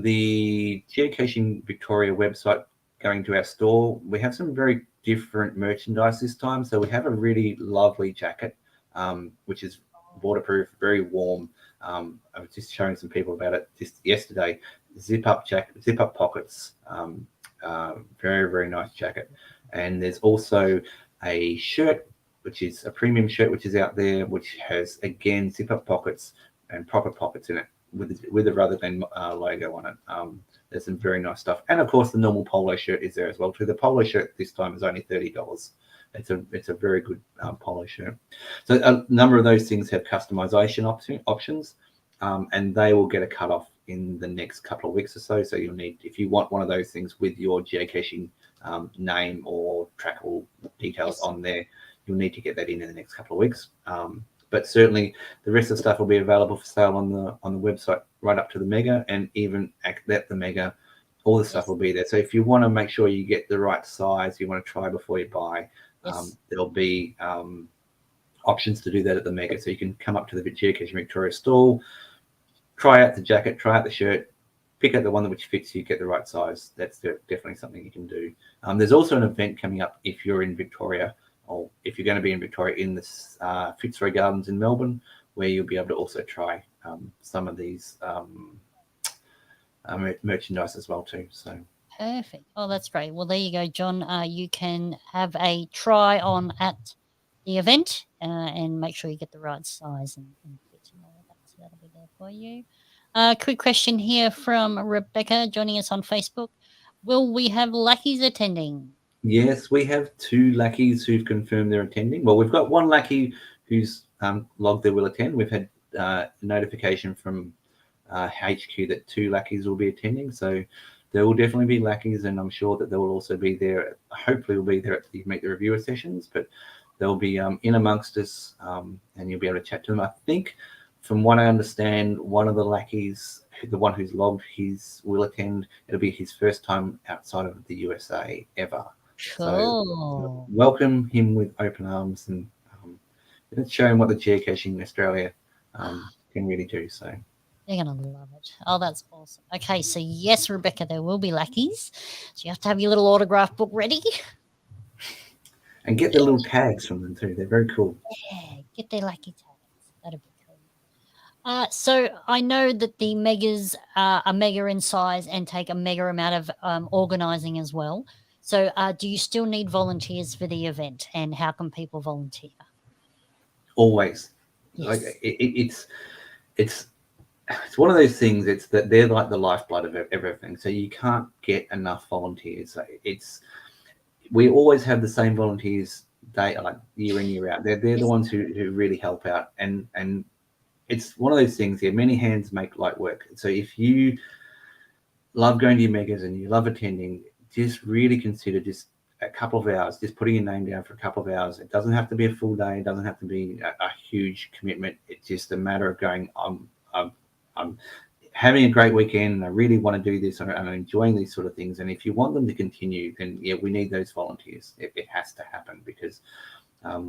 the Geocaching Victoria website, going to our store, we have some very different merchandise this time. So we have a really lovely jacket, which is waterproof, very warm. I was just showing some people about it just yesterday. Zip up jacket, zip up pockets, very, very nice jacket. And there's also a shirt, which is a premium shirt, which is out there, which has, again, zip up pockets and proper pockets in it, with the Rutherglen logo on it. There's some very nice stuff, and of course the normal polo shirt is there as well too. The polo shirt this time is only $30. It's a very good polo shirt. So a number of those things have customization options, and they will get a cut off in the next couple of weeks or so. So you'll need, if you want one of those things with your geocaching name or trackable details on there, you'll need to get that in the next couple of weeks. But certainly the rest of the stuff will be available for sale on the website right up to the Mega, and even at the Mega, all the stuff will be there. So if you want to make sure you get the right size, you want to try before you buy, there'll be options to do that at the Mega. So you can come up to the Geocaching Victoria stall, try out the jacket, try out the shirt, pick out the one which fits you, get the right size. That's definitely something you can do. There's also an event coming up if you're in Victoria, or if you're going to be in Victoria, in the Fitzroy Gardens in Melbourne, where you'll be able to also try some of these merchandise as well too. So Perfect. Oh, that's great. Well, there you go, John. You can have a try on at the event and make sure you get the right size and fit and all of that. So that'll be there for you. Quick question here from Rebecca joining us on Facebook. Will we have lackeys attending? yes, we have 2 lackeys who've confirmed they're attending. Well, we've got 1 lackey who's logged they will attend. We've had notification from HQ that 2 lackeys will be attending. So there will definitely be lackeys, and I'm sure that they will also be there. Hopefully, will be there at the Meet the Reviewer sessions, but they'll be in amongst us, and you'll be able to chat to them. I think, from what I understand, one of the lackeys, the one who's logged his, will attend. It'll be his first time outside of the USA ever. Cool. So welcome him with open arms, and let's show him what the Geocaching Australia can really do. So they're going to love it. Oh, that's awesome. Okay, so yes, Rebecca, there will be lackeys. So you have to have your little autograph book ready. And get the little tags from them too. They're very cool. Yeah, get their lackey tags. That'd be cool. So I know that the megas are mega in size and take a mega amount of organising as well. So do you still need volunteers for the event, and how can people volunteer? Always. Yes. Like it's one of those things. It's that they're like the lifeblood of everything. So you can't get enough volunteers. So we always have the same volunteers like year in, year out. They're the ones who really help out, and it's one of those things. Yeah, many hands make light work. So if you love going to your megas and you love attending, just really consider just a couple of hours, just putting your name down for a couple of hours. It doesn't have to be a full day. It doesn't have to be a huge commitment. It's just a matter of going, I'm having a great weekend, and I really want to do this, and I'm enjoying these sort of things. And if you want them to continue, then yeah, we need those volunteers. It has to happen, because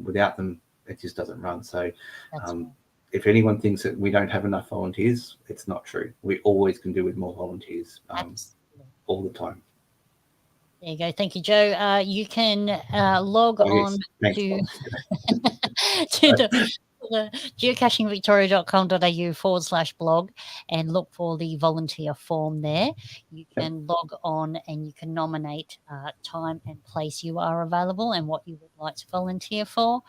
without them, it just doesn't run. So if anyone thinks that we don't have enough volunteers, it's not true. We always can do with more volunteers all the time. There you go. Thank you, Joe. You can log on Thanks, to the geocachingvictoria.com.au/blog and look for the volunteer form there. You can log on and you can nominate time and place you are available and what you would like to volunteer for.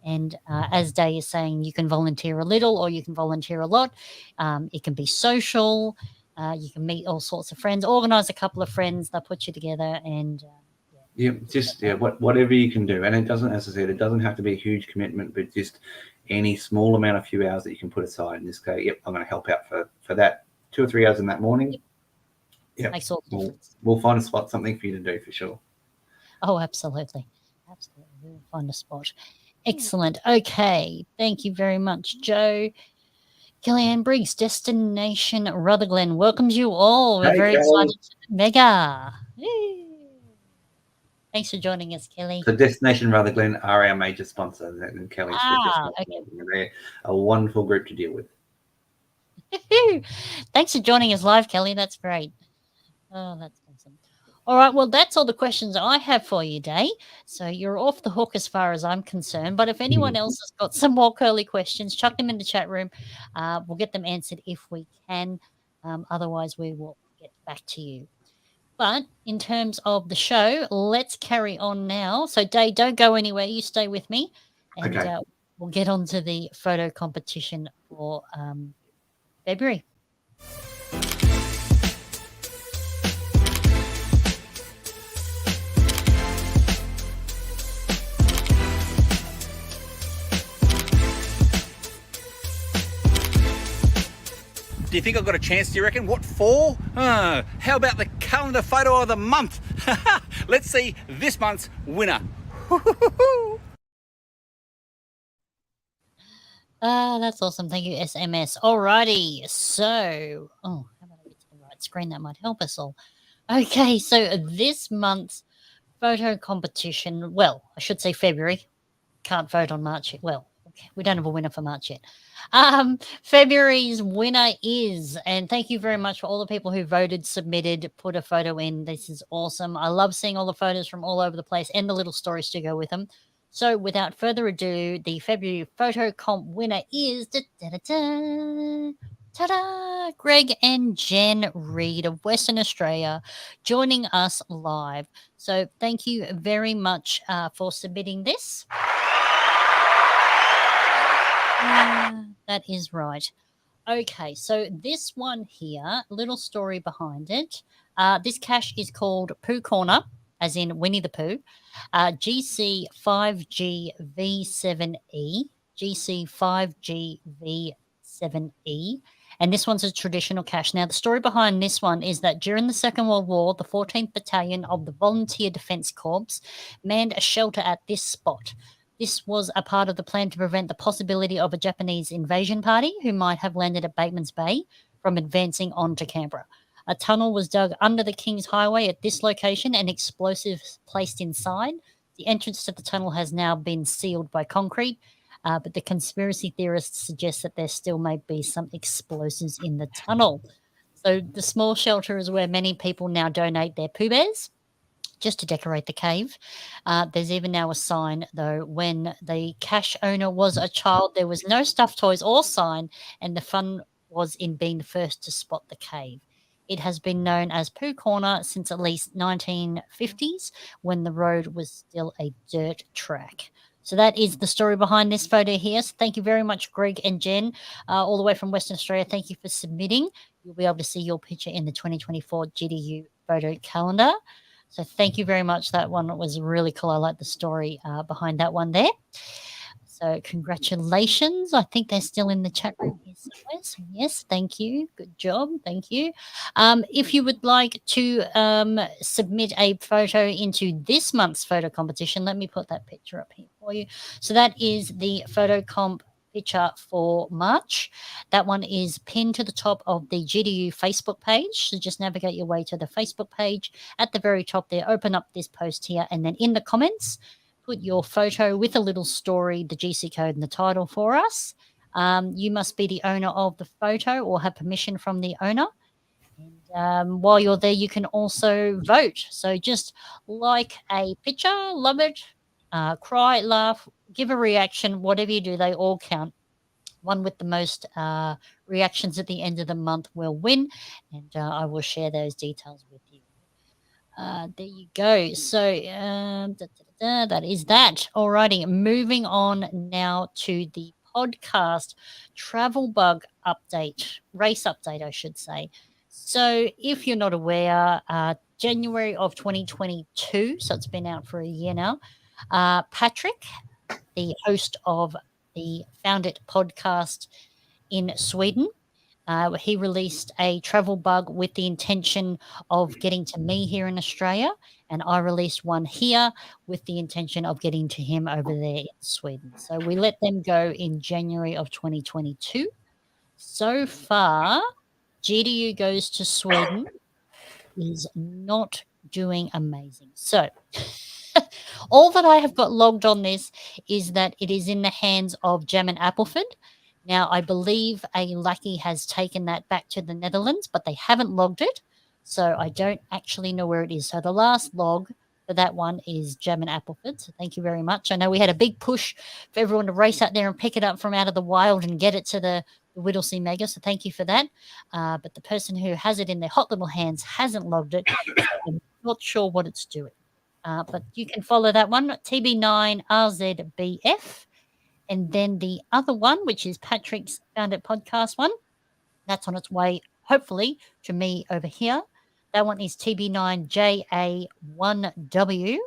And as Day is saying, you can volunteer a little or you can volunteer a lot. It can be social. You can meet all sorts of friends, organize a couple of friends, they'll put you together and whatever you can do. And it doesn't, as I said, it doesn't have to be a huge commitment, but just any small amount of few hours that you can put aside and just go, yep, I'm going to help out for that 2 or 3 hours in that morning. Yeah, makes all the difference. we'll find a spot, something for you to do for sure. Oh, absolutely. Absolutely. We'll find a spot. Excellent. Okay. Thank you very much, Joe. Kellyanne Briggs, Destination Rutherglen welcomes you all. We're Hey, very Kelly. excited for the mega. Woo. Thanks for joining us, Kelly. So Destination Rutherglen are our major sponsor, and Kelly's the Destination Okay. Rutherglen. They're a wonderful group to deal with. Thanks for joining us live, Kelly. That's great. Oh, that's awesome. All right. Well, that's all the questions I have for you, Day. So you're off the hook as far as I'm concerned. But if anyone else has got some more curly questions, chuck them in the chat room. We'll get them answered if we can. Otherwise, we will get back to you. But in terms of the show, let's carry on now. So, Day, don't go anywhere. You stay with me. And Okay. we'll get on to the photo competition for February. Do you think I've got a chance, do you reckon? What for? How about the calendar photo of the month? Let's see this month's winner. That's awesome. Thank you, SMS. Alrighty. So, how about I get to the right screen? That might help us all. Okay, so this month's photo competition, well, I should say February. Can't vote on March yet. Well, okay, we don't have a winner for March yet. February's winner is, and thank you very much for all the people who voted, submitted, put a photo in. This is awesome. I love seeing all the photos from all over the place and the little stories to go with them. So without further ado, the February photo comp winner is ta-da, Greg and Jen Reed of Western Australia joining us live. So thank you very much for submitting this. That is right. Okay, so this one here, little story behind it. This cache is called Pooh Corner, as in Winnie the Pooh, GC5GV7E, GC5GV7E. And this one's a traditional cache. Now, the story behind this one is that during the Second World War, the 14th Battalion of the Volunteer Defence Corps manned a shelter at this spot. This was a part of the plan to prevent the possibility of a Japanese invasion party who might have landed at Bateman's Bay from advancing on to Canberra. A tunnel was dug under the King's Highway at this location and explosives placed inside. The entrance to the tunnel has now been sealed by concrete, but the conspiracy theorists suggest that there still may be some explosives in the tunnel. So the small shelter is where many people now donate their Pooh Bears just to decorate the cave. There's even now a sign, though. When the cache owner was a child, there was no stuffed toys or sign, and the fun was in being the first to spot the cave. It has been known as Pooh Corner since at least 1950s, when the road was still a dirt track. So that is the story behind this photo here. So thank you very much, Greg and Jen, all the way from Western Australia. Thank you for submitting. You'll be able to see your picture in the 2024 GDU photo calendar. So thank you very much. That one was really cool. I like the story behind that one there. So congratulations. I think they're still in the chat room here somewhere. So yes, thank you. Good job. Thank you. If you would like to submit a photo into this month's photo competition, let me put that picture up here for you. So that is the photo comp picture for March. That one is pinned to the top of the GDU Facebook page. So just navigate your way to the Facebook page. At the very top there, open up this post here, and then in the comments, put your photo with a little story, the GC code and the title for us. You must be the owner of the photo or have permission from the owner. And while you're there, you can also vote. So just like a picture, love it, cry, laugh, give a reaction, whatever you do, they all count. One with the most reactions at the end of the month will win, and I will share those details with you. There you go. So that is that. Alrighty, moving on now to the podcast travel bug update, race update, I should say. So, if you're not aware, January of 2022, so it's been out for a year now. Patrick, the host of the Found It podcast in Sweden, he released a travel bug with the intention of getting to me here in Australia, and I released one here with the intention of getting to him over there in Sweden. So we let them go in January of 2022. So far, GDU goes to Sweden is not doing amazing. So all that I have got logged on this is that it is in the hands of Gem and Appleford. Now, I believe a lackey has taken that back to the Netherlands, but they haven't logged it. So I don't actually know where it is. So the last log for that one is Gem and Appleford. So thank you very much. I know we had a big push for everyone to race out there and pick it up from out of the wild and get it to the Whittlesea Mega. So thank you for that. But the person who has it in their hot little hands hasn't logged it. I'm not sure what it's doing. But you can follow that one, TB9RZBF. And then the other one, which is Patrick's Found It podcast one, that's on its way, hopefully, to me over here. That one is TB9JA1W.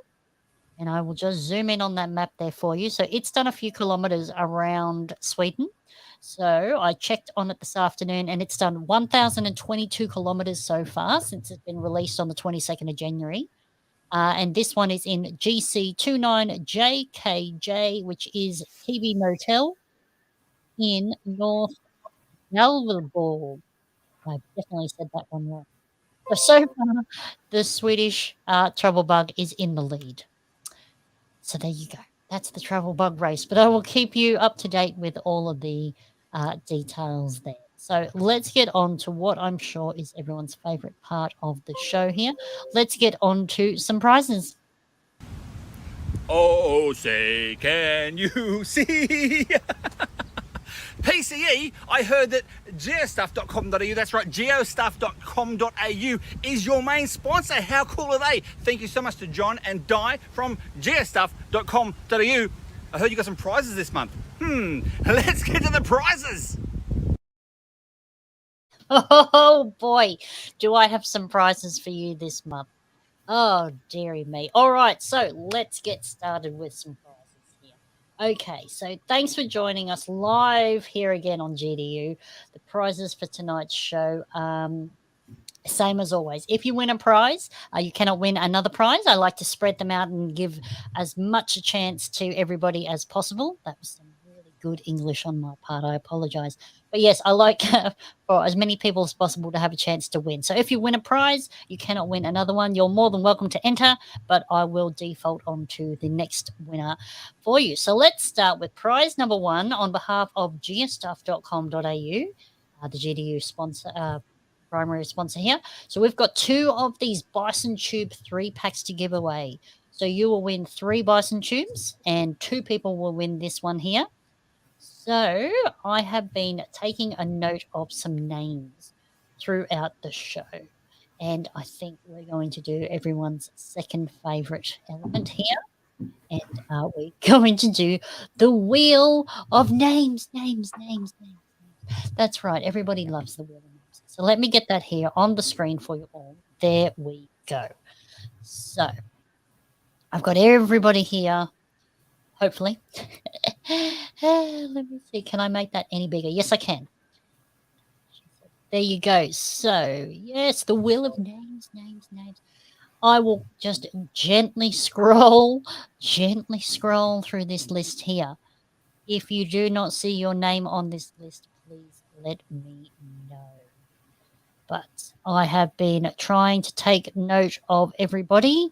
And I will just zoom in on that map there for you. So it's done a few kilometers around Sweden. So I checked on it this afternoon, and it's done 1,022 kilometers so far since it's been released on the 22nd of January. And this one is in GC29JKJ, which is TB Motel in North Galvelborg. I definitely said that one wrong. So far, the Swedish travel bug is in the lead. So there you go. That's the travel bug race. But I will keep you up to date with all of the details there. So let's get on to what I'm sure is everyone's favorite part of the show here. Let's get on to some prizes. Oh, say, can you see? PCE, I heard that geostuff.com.au, that's right, geostuff.com.au is your main sponsor. How cool are they? Thank you so much to John and Di from geostuff.com.au. I heard you got some prizes this month. Let's get to the prizes. Oh boy, do I have some prizes for you this month. Oh, dearie me. All right, so let's get started with some prizes here. Okay, so thanks for joining us live here again on GDU. The prizes for tonight's show, same as always. If you win a prize, you cannot win another prize. I like to spread them out and give as much a chance to everybody as possible. That was some really good English on my part. I apologize. But yes, I like for as many people as possible to have a chance to win. So if you win a prize, you cannot win another one. You're more than welcome to enter, but I will default onto the next winner for you. So let's start with prize number one on behalf of geostuff.com.au, the GDU sponsor, primary sponsor here. So we've got 2 of these Bison Tube 3 packs to give away. So you will win 3 Bison Tubes, and 2 people will win this one here. So I have been taking a note of some names throughout the show, and I think we're going to do everyone's second favorite element here, and we're going to do the wheel of names. That's right, everybody loves the wheel of names. So let me get that here on the screen for you all. There we go. So I've got everybody here, hopefully. Let me see. Can I make that any bigger? Yes, I can. There you go. So, yes, the wheel of names. I will just gently scroll through this list here. If you do not see your name on this list, please let me know. But I have been trying to take note of everybody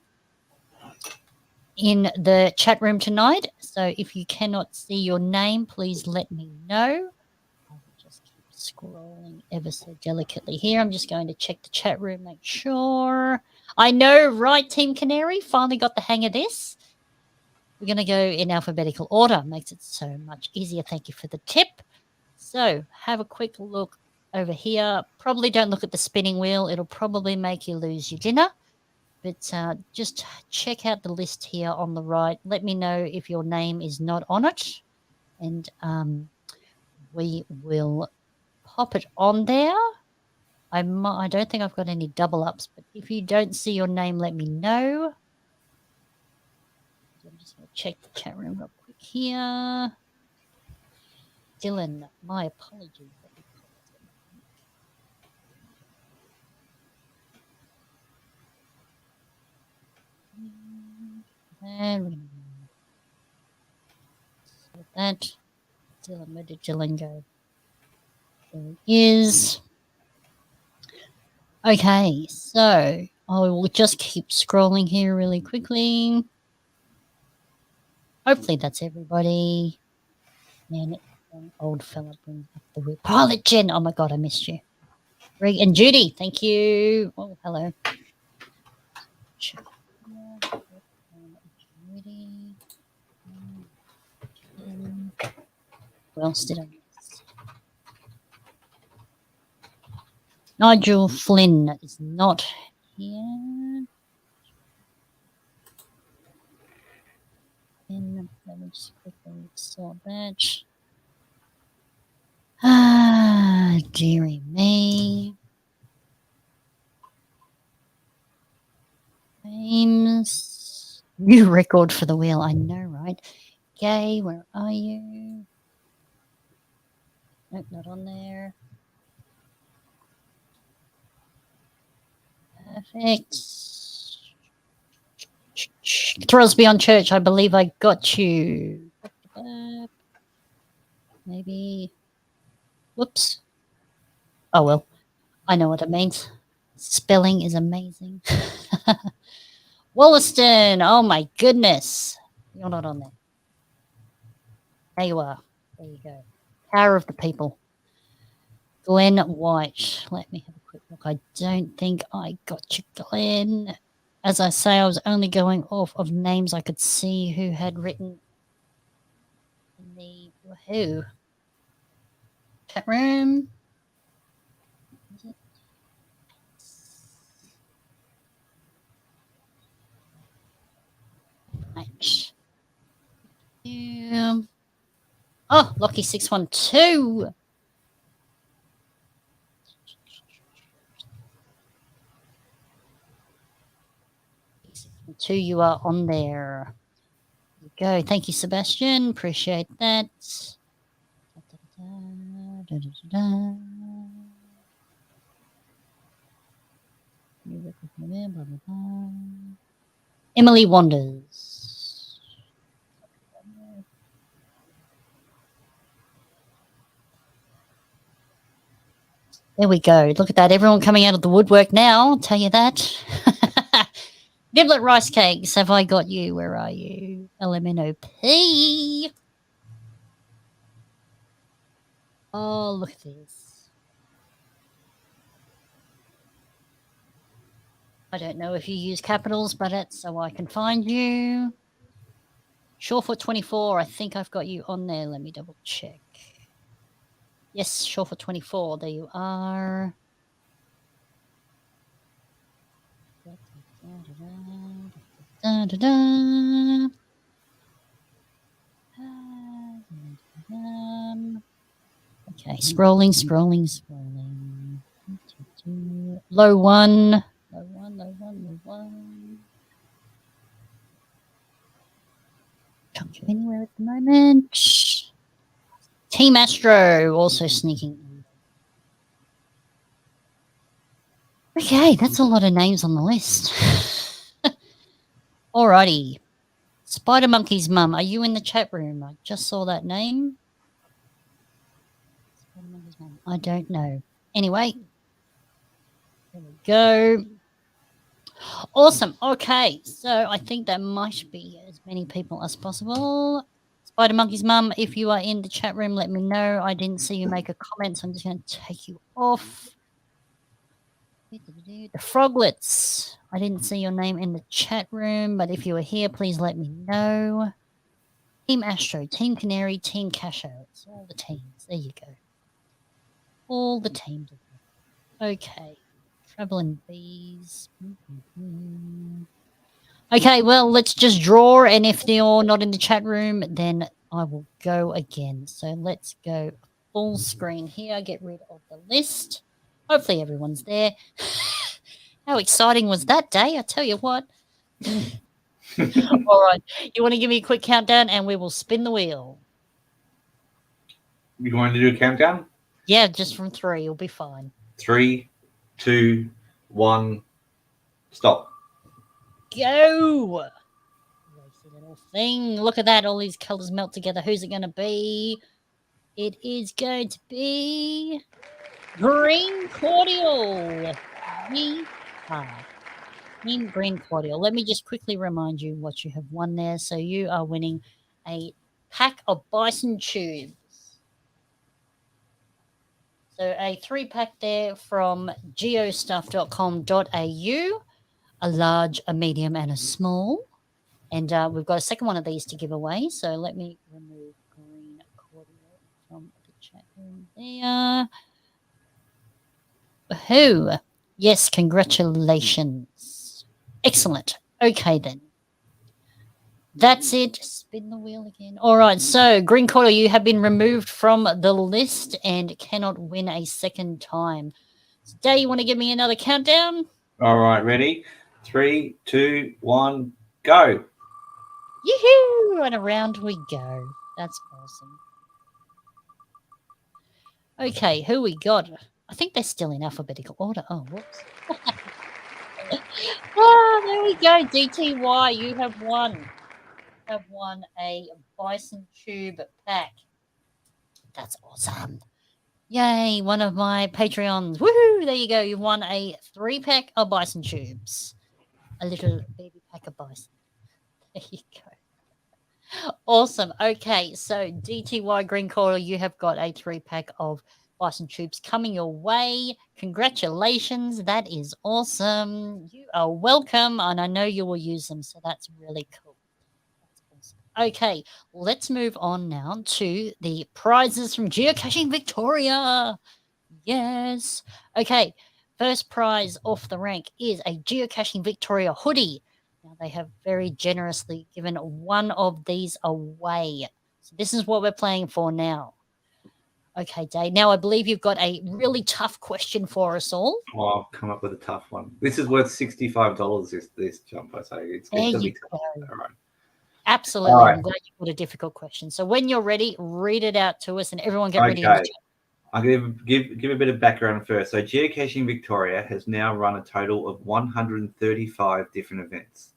in the chat room tonight. So if you cannot see your name, please let me know. I will just keep scrolling ever so delicately here. I'm just going to check the chat room, make sure. I know, right, Team Canary? Finally got the hang of this. We're going to go in alphabetical order. Makes it so much easier. Thank you for the tip. So have a quick look over here. Probably don't look at the spinning wheel. It'll probably make you lose your dinner. but just check out the list here on the right. Let me know if your name is not on it, and we will pop it on there. I don't think I've got any double ups, but if you don't see your name, let me know. I'm just going to check the chat room real quick here. Dylan, my apologies. And we're going to sort that. Dylan, where did Dylan go? There he is. Okay, so I will just keep scrolling here really quickly. Hopefully that's everybody. Man, an old fella brings up the whip. Pilot Jen, oh my God, I missed you. Greg and Judy, thank you. Oh, hello. Judy. Who else did I miss? Nigel Flynn is not here. And let me just quickly sort that. Ah, dearie me. James. New record for the wheel. I know, right? Gay, where are you? Nope, not on there. Perfect. Thrills Beyond Church, I believe I got you. Maybe. Whoops. Oh, well. I know what it means. Spelling is amazing. Wollaston. Oh, my goodness. You're not on there. There you are. There you go. Power of the people. Glenn White. Let me have a quick look. I don't think I got you, Glenn. As I say, I was only going off of names I could see who had written in the Woohoo chat room. H. Yeah. Oh, Lucky 612. You are on there. There you go. Thank you, Sebastian. Appreciate that. Emily Wanders. There we go. Look at that. Everyone coming out of the woodwork now. I'll tell you that. Niblet Rice Cakes. Have I got you? Where are you? LMNOP. Oh, look at this. I don't know if you use capitals, but it's so I can find you. Surefoot 24. I think I've got you on there. Let me double check. Yes, Surefoot 24. There you are. Okay, scrolling. Low one. Can't get anywhere at the moment. Team Astro also sneaking in. Okay, that's a lot of names on the list. Alrighty. Spider Monkey's mum, are you in the chat room? I just saw that name. Spider Monkey's mum. I don't know. Anyway, there we go. Awesome. Okay, so I think that might be as many people as possible. Spider Monkey's mum, if you are in the chat room, let me know. I didn't see you make a comment, so I'm just going to take you off. The Froglets. I didn't see your name in the chat room, but if you are here, please let me know. Team Astro, Team Canary, Team Casho. It's all the teams. There you go. All the teams. Okay. Traveling bees. Okay, well, let's just draw, and if they're not in the chat room, then I will go again. So let's go full screen here, get rid of the list. Hopefully everyone's there. How exciting was that day? I tell you what. All right, you want to give me a quick countdown, and we will spin the wheel. You want to do a countdown? Yeah, just from 3, you'll be fine. 3, 2, 1, stop. Go! Racy little thing. Look at that. All these colors melt together. Who's it going to be? It is going to be Green Cordial. Team Green Cordial. Let me just quickly remind you what you have won there. So you are winning a pack of bison tubes. So a 3-pack there from geostuff.com.au, a large, a medium, and a small. And we've got a second one of these to give away. So let me remove Green Cordial from the chat room there. Who? Yes, congratulations. Excellent. Okay, then. That's it. Spin the wheel again. All right. So, Green Cordial, you have been removed from the list and cannot win a second time. Today, you want to give me another countdown? All right, ready? 3, 2, 1, go. Yoo-hoo! And around we go. That's awesome. Okay, who we got? I think they're still in alphabetical order. Oh, whoops. Oh, there we go. DTY, you have won. You have won a bison tube pack. That's awesome. Yay, one of my Patreons. Woohoo! There you go. You won a 3-pack of bison tubes. A little baby pack of bison. There you go. Awesome. Okay, so DTY Green Cordial, you have got a 3-pack of bison tubes coming your way. Congratulations. That is awesome. You are welcome, and I know you will use them, so that's really cool. That's awesome. Okay, let's move on now to the prizes from Geocaching Victoria. Yes. Okay, first prize off the rank is a Geocaching Victoria hoodie. Now, they have very generously given one of these away. So this is what we're playing for now. Okay, Dave. Now, I believe you've got a really tough question for us all. Oh, I've come up with a tough one. This is worth $65, this jumper, so it's There going to you be tough. go. All right. Absolutely. All right. I'm glad you put a difficult question. So when you're ready, read it out to us, and everyone get ready in the Okay. chat. I'm going to give a bit of background first. So Geocaching Victoria has now run a total of 135 different events.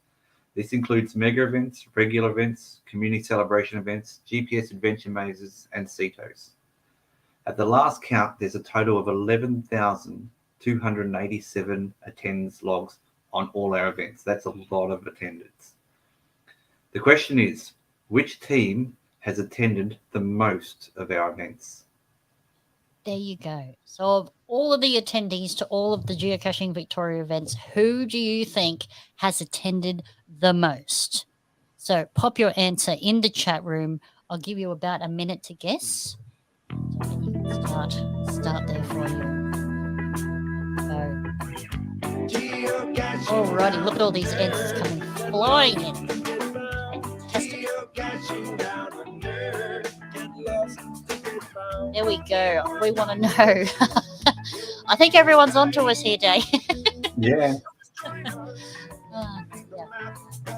This includes mega events, regular events, community celebration events, GPS adventure mazes, and CETOs. At the last count, there's a total of 11,287 attendance logs on all our events. That's a lot of attendance. The question is, which team has attended the most of our events? There you go. So of all of the attendees to all of the Geocaching Victoria events, who do you think has attended the most? So pop your answer in the chat room. I'll give you about a minute to guess. And you can start there for you. Alrighty, look at all these answers coming flying in. Fantastic. There we go. We want to know. I think everyone's onto us here, Dave. Yeah. Yeah.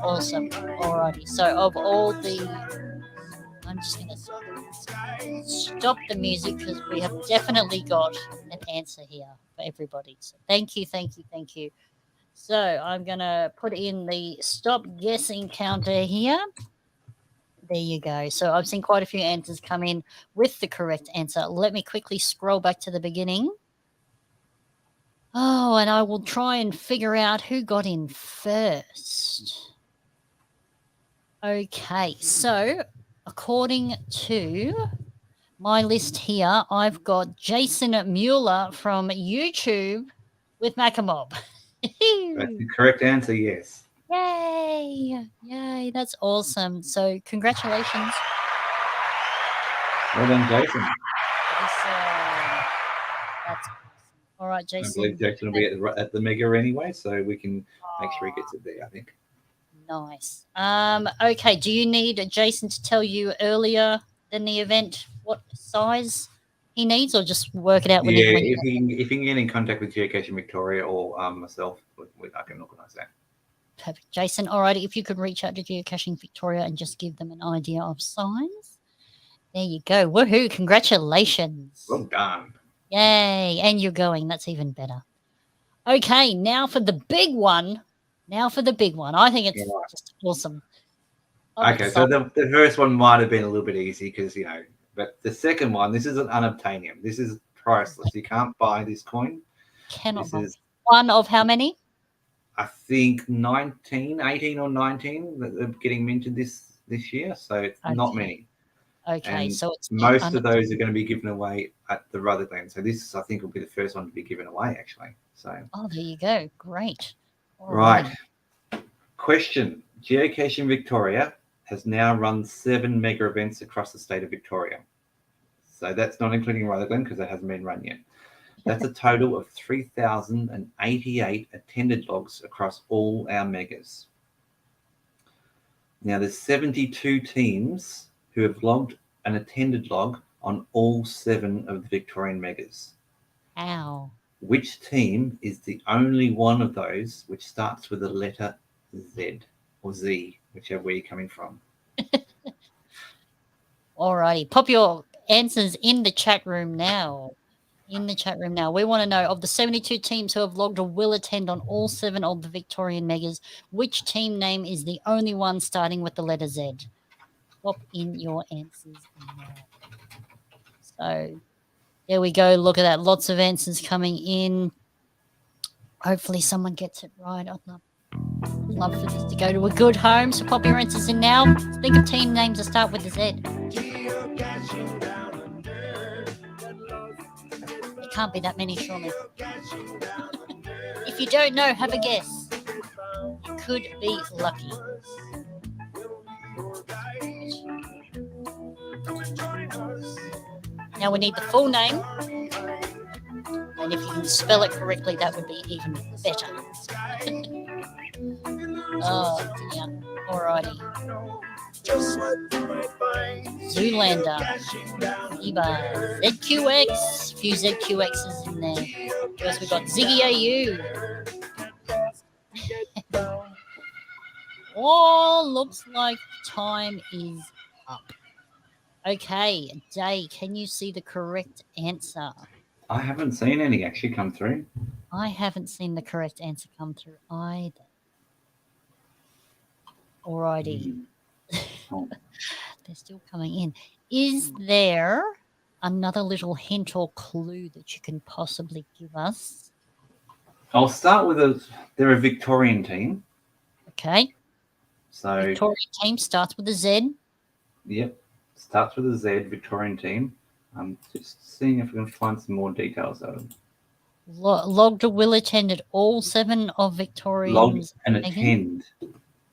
Awesome. Alrighty. So of all the, I'm just going to stop the music because we have definitely got an answer here for everybody. So thank you. So I'm going to put in the stop guessing counter here. There you go. So I've seen quite a few answers come in with the correct answer. Let me quickly scroll back to the beginning. Oh, and I will try and figure out who got in first. Okay, so according to my list here, I've got Jason Mueller from YouTube with Macamob. That's the correct answer, yes. Yay, that's awesome. So congratulations. Well done, Jason. That's awesome. All right, I Jason. believe Jackson will be at the Mega anyway, so we can make sure he gets it there, I think. Nice. Okay, do you need Jason to tell you earlier than the event what size he needs, or just work it out when Yeah, he if he can get in contact with Geocaching Victoria or myself, I can organise that. Perfect. Jason, all right, if you could reach out to Geocaching Victoria and just give them an idea of size. There you go. Woohoo, congratulations. Well done. Yay, and you're going. That's even better. Okay, now for the big one. I think it's Right. just awesome. I'm Okay, so excited. the first one might have been a little bit easy because, but the second one, this is an unobtainium. This is priceless. You can't buy this coin. Cannot This believe. is, One of how many? I think, 18 or 19 that are getting minted this year. So it's not Okay. many. Okay, And so it's the most of those are going to be given away at the Rutherglen. So this, I think, will be the first one to be given away, actually. So Oh, there you go. Great. All right. Question: Geocaching Victoria has now run 7 mega events across the state of Victoria. So that's not including Rutherglen because it hasn't been run yet. That's a total of 3,088 attended logs across all our megas. Now there's 72 teams who have logged an attended log on all 7 of the Victorian megas. Ow. Which team is the only one of those which starts with the letter Z or Z, whichever way you're coming from? Alrighty. Pop your answers in the chat room now. We want to know, of the 72 teams who have logged or will attend on all 7 of the Victorian megas, which team name is the only one starting with the letter Z? Pop in your answers now. So there we go. Look at that. Lots of answers coming in. Hopefully someone gets it right. I'd love for this to go to a good home. So pop your answers in now. Think of team names that start with the Z. Geocaching down under. That love to get It can't be that many, surely. geocaching down under. If you don't know, have a guess. Get found. You could be lucky. We'll be your guide. Come and join us. Now we need the full name. And if you can spell it correctly, that would be even better. Oh, dear. Alrighty. Just what you might find. Zoolander. Geocaching down Eba. ZQX. A few ZQXs in there. First we've got Ziggy AU. Oh, looks like time is up. Okay, Day, can you see the correct answer? I haven't seen any actually come through. I haven't seen the correct answer come through either. Alrighty. Oh. They're still coming in. Is there another little hint or clue that you can possibly give us? I'll start with they're a Victorian team. Okay. So Victorian team starts with a Z. Yep, starts with a Z, Victorian team. I'm just seeing if we can find some more details out of them. Logged or will attended all 7 of Victorians. Logged and attend.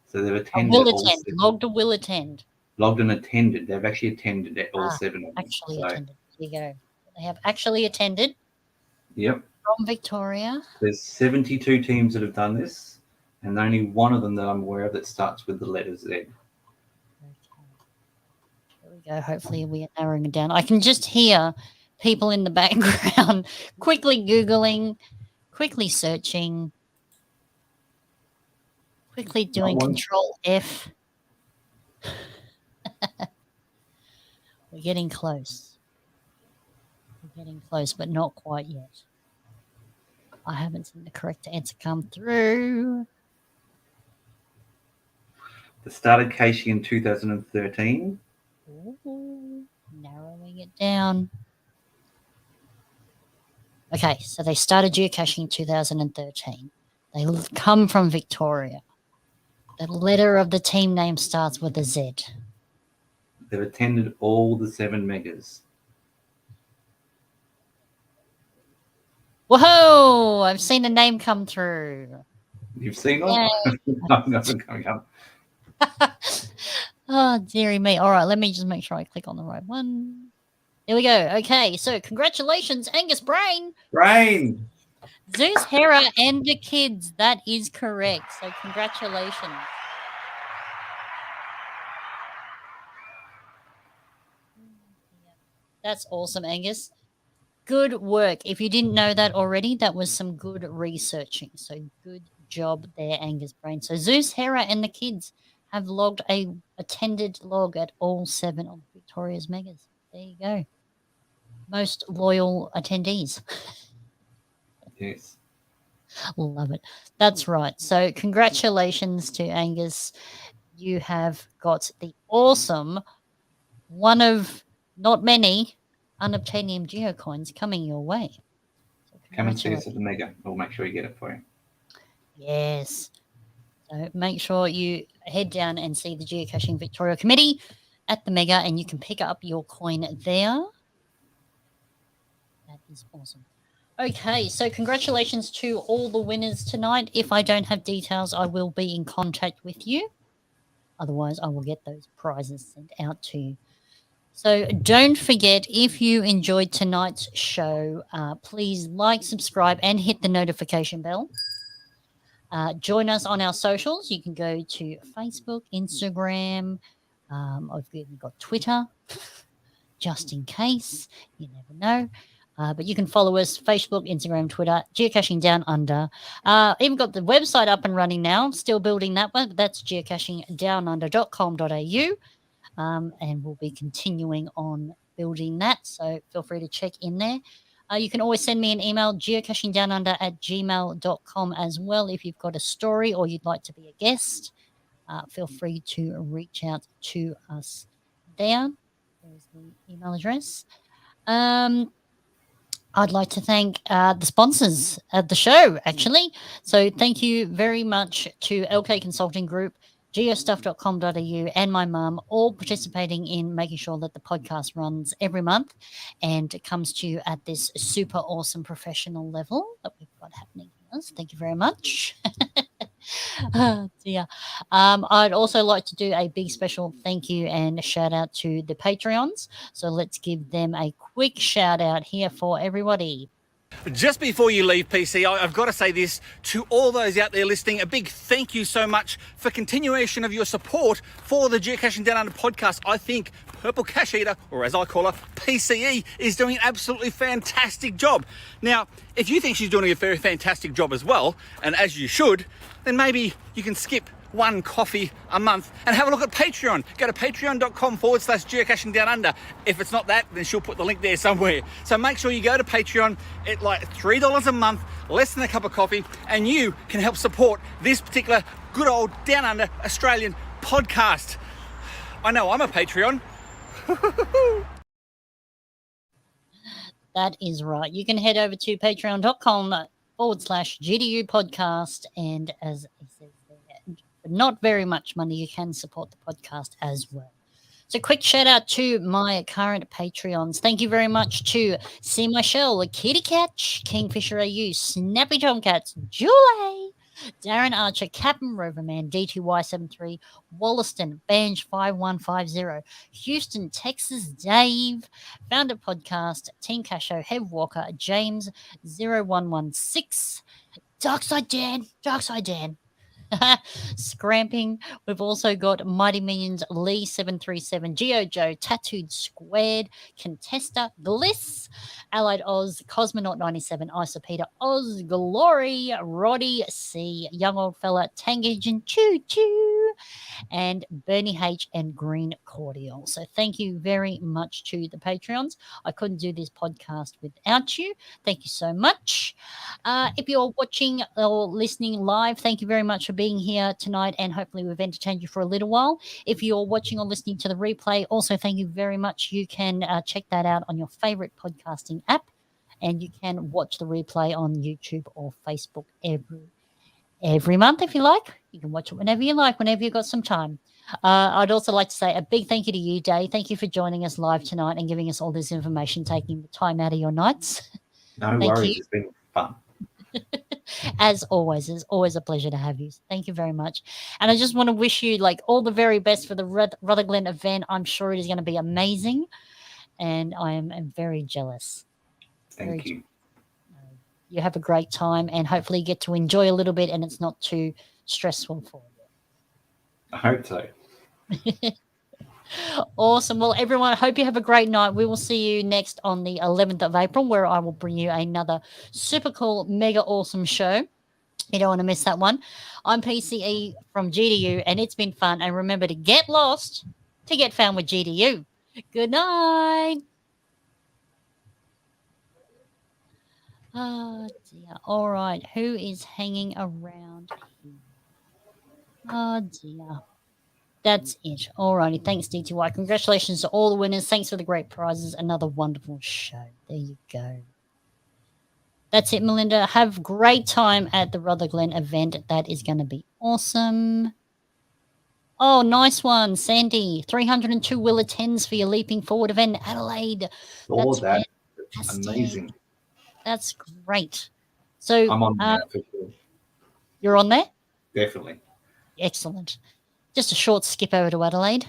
So they've attended will all attend. 7. Logged or will attend. Logged and attended. They've actually attended all 7 of them. Actually attended. There you go. They have actually attended. Yep. From Victoria. There's 72 teams that have done this, and only one of them that I'm aware of that starts with the letter Z. Okay. There we go. Hopefully we are narrowing it down. I can just hear people in the background quickly Googling, quickly searching, quickly doing Control F. We're getting close. But not quite yet. I haven't seen the correct answer come through. They started caching in 2013. Ooh, narrowing it down. Okay, so they started geocaching in 2013. They come from Victoria. The letter of the team name starts with a Z. They've attended all the 7 megas. Whoa! I've seen a name come through. You've seen them? Nothing coming up. Oh, dearie me. All right, let me just make sure I click on the right one. There we go. Okay, so congratulations, Angus Brain. Brain! Zeus, Hera, and the kids. That is correct. So congratulations. That's awesome, Angus. Good work. If you didn't know that already, that was some good researching. So good job there, Angus Brain. So Zeus, Hera, and the kids have logged a attended log at all 7 of Victoria's Megas. There you go. Most loyal attendees. Yes. Love it. That's right. So congratulations to Angus. You have got the awesome one of not many unobtainium geocoins coming your way. So Come and see us congratulations. at the Mega. We'll make sure you get it for you. Yes. So make sure you head down and see the Geocaching Victoria Committee at the Mega, and you can pick up your coin there. That is awesome. Okay, so congratulations to all the winners tonight. If I don't have details, I will be in contact with you. Otherwise, I will get those prizes sent out to you. So don't forget, if you enjoyed tonight's show, please like, subscribe, and hit the notification bell. Join us on our socials. You can go to Facebook, Instagram. I've even got Twitter, just in case. You never know. But you can follow us Facebook, Instagram, Twitter, Geocaching Down Under. Even got the website up and running now. Still building that one, but that's geocachingdownunder.com.au. And we'll be continuing on building that. So feel free to check in there. You can always send me an email, geocachingdownunder@gmail.com as well. If you've got a story or you'd like to be a guest, feel free to reach out to us there. There's the email address. I'd like to thank the sponsors of the show, actually. So thank you very much to LK Consulting Group, geostuff.com.au, and my mum, all participating in making sure that the podcast runs every month and it comes to you at this super awesome professional level that we've got happening here. So thank you very much. Oh, dear. I'd also like to do a big special thank you and shout out to the Patreons. So let's give them a quick shout out here for everybody. Just before you leave, PC, I've got to say this to all those out there listening. A big thank you so much for continuation of your support for the Geocaching Down Under podcast. I think Purple Cash Eater, or as I call her, PCE, is doing an absolutely fantastic job. Now, if you think she's doing a very fantastic job as well, and as you should, then maybe you can skip one coffee a month and have a look at Patreon. Go to patreon.com/geocaching down under. If it's not that, then she'll put the link there somewhere. So make sure you go to Patreon at like $3 a month, less than a cup of coffee, and you can help support this particular good old Down Under Australian podcast. I know I'm a Patreon. That is right. You can head over to patreon.com/GDU podcast. And as it says there, for not very much money, you can support the podcast as well. So quick shout out to my current Patreons. Thank you very much to See My Shell, Kitty Catch, Kingfisher AU, Snappy Tomcats, Julie, Darren Archer, Captain Roverman, D2Y73, Wollaston, Banj5150, Houston, Texas, Dave, Founder Podcast, Team Casho, Hev Walker, James 0116, Darkside Dan. Scramping. We've also got Mighty Minions, Lee 737, Geo Joe, Tattooed Squared, Contesta, Gliss, Allied Oz, Cosmonaut 97, Isopeta, Oz Glory, Roddy C, Young Old Fella, Tangagent, Choo Choo, and Bernie H and Green Cordial. So thank you very much to the Patreons. I couldn't do this podcast without you. Thank you so much. If you're watching or listening live, thank you very much for being here tonight, and hopefully we've entertained you for a little while. If you're watching or listening to the replay, also thank you very much. You can check that out on your favorite podcasting app, and you can watch the replay on YouTube or Facebook every month if you like. You can watch it whenever you like, whenever you've got some time. I'd also like to say a big thank you to you, Dave. Thank you for joining us live tonight and giving us all this information, taking the time out of your nights. No Thank worries. you. It's been fun. As always, it's always a pleasure to have you. Thank you very much. And I just want to wish you like all the very best for the Rutherglen event. I'm sure it is going to be amazing, and I am very jealous. Thank you. you have a great time, and hopefully you get to enjoy a little bit and it's not too stressful for you. I hope so. Awesome. Well, everyone, I hope you have a great night. We will see you next on the 11th of April, where I will bring you another super cool, mega awesome show. You don't want to miss that one. I'm PCE from GDU, and it's been fun. And remember to get lost to get found with GDU. Good night. Oh, dear. All right. Who is hanging around here? Oh, dear. That's it. Alrighty. Thanks, DTY. Congratulations to all the winners. Thanks for the great prizes. Another wonderful show. There you go. That's it, Melinda. Have great time at the Rutherglen event. That is going to be awesome. Oh, nice one, Sandy. 302 will attends for your Leaping Forward event in Adelaide. All That's that. fantastic. Amazing. That's great. So I'm on that for sure. you're on there? Definitely. Excellent. Just a short skip over to Adelaide.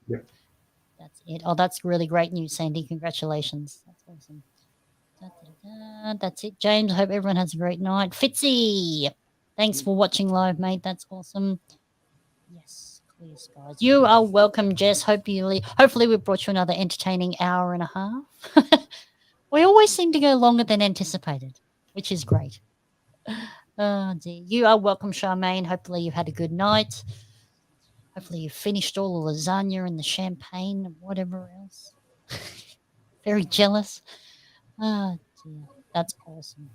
Yep. That's it. Oh, that's really great news, Sandy. Congratulations. That's awesome. That's it, James. I hope everyone has a great night. Fitzy, thanks for watching live, mate. That's awesome. Yes, clear skies. You are welcome, Jess. Hopefully we brought you another entertaining hour and a half. We always seem to go longer than anticipated, which is great. Oh, dear. You are welcome, Charmaine. Hopefully you've had a good night. Hopefully you've finished all the lasagna and the champagne and whatever else. Very jealous. Oh, dear. That's awesome.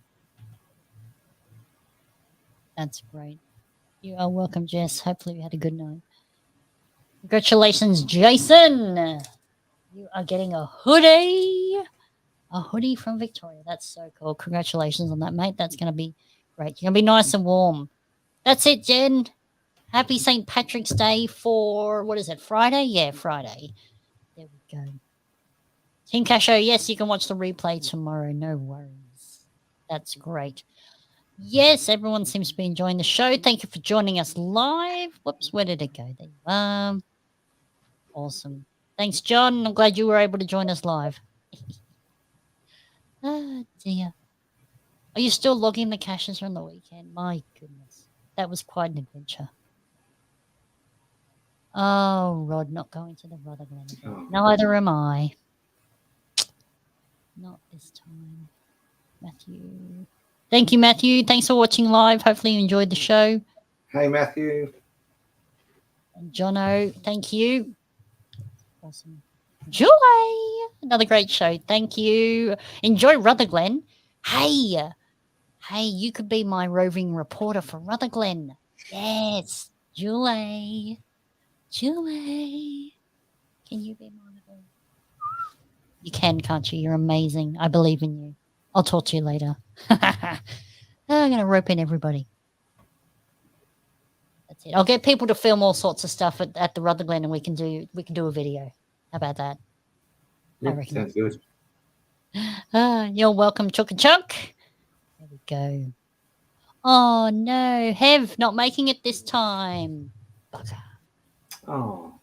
That's great. You are welcome, Jess. Hopefully you had a good night. Congratulations, Jason. You are getting a hoodie. A hoodie from Victoria. That's so cool. Congratulations on that, mate. That's going to be great. You're going to be nice and warm. That's it, Jen. Happy St. Patrick's Day for, what is it, Friday? Yeah, Friday. There we go. Team Casho, yes, you can watch the replay tomorrow. No worries. That's great. Yes, everyone seems to be enjoying the show. Thank you for joining us live. Whoops, where did it go? There you are. Awesome. Thanks, John. I'm glad you were able to join us live. Oh, dear. Are you still logging the caches from the weekend? My goodness. That was quite an adventure. Oh, Rod, not going to the Rutherglen event. Oh. Neither am I. Not this time. Matthew. Thank you, Matthew. Thanks for watching live. Hopefully you enjoyed the show. Hey, Matthew. And Jono, thank you. Awesome. Joy. Another great show. Thank you. Enjoy Rutherglen. Hey, you could be my roving reporter for Rutherglen. Yes. Julie. Can you be one of them? You can, can't you? You're amazing. I believe in you. I'll talk to you later. I'm going to rope in everybody. That's it. I'll get people to film all sorts of stuff at the Rutherglen, and we can do a video. How about that? Yeah, I reckon. sounds good. You're welcome, Chook a Chunk. There we go. Oh no, Hev not making it this time. Bugger. Oh.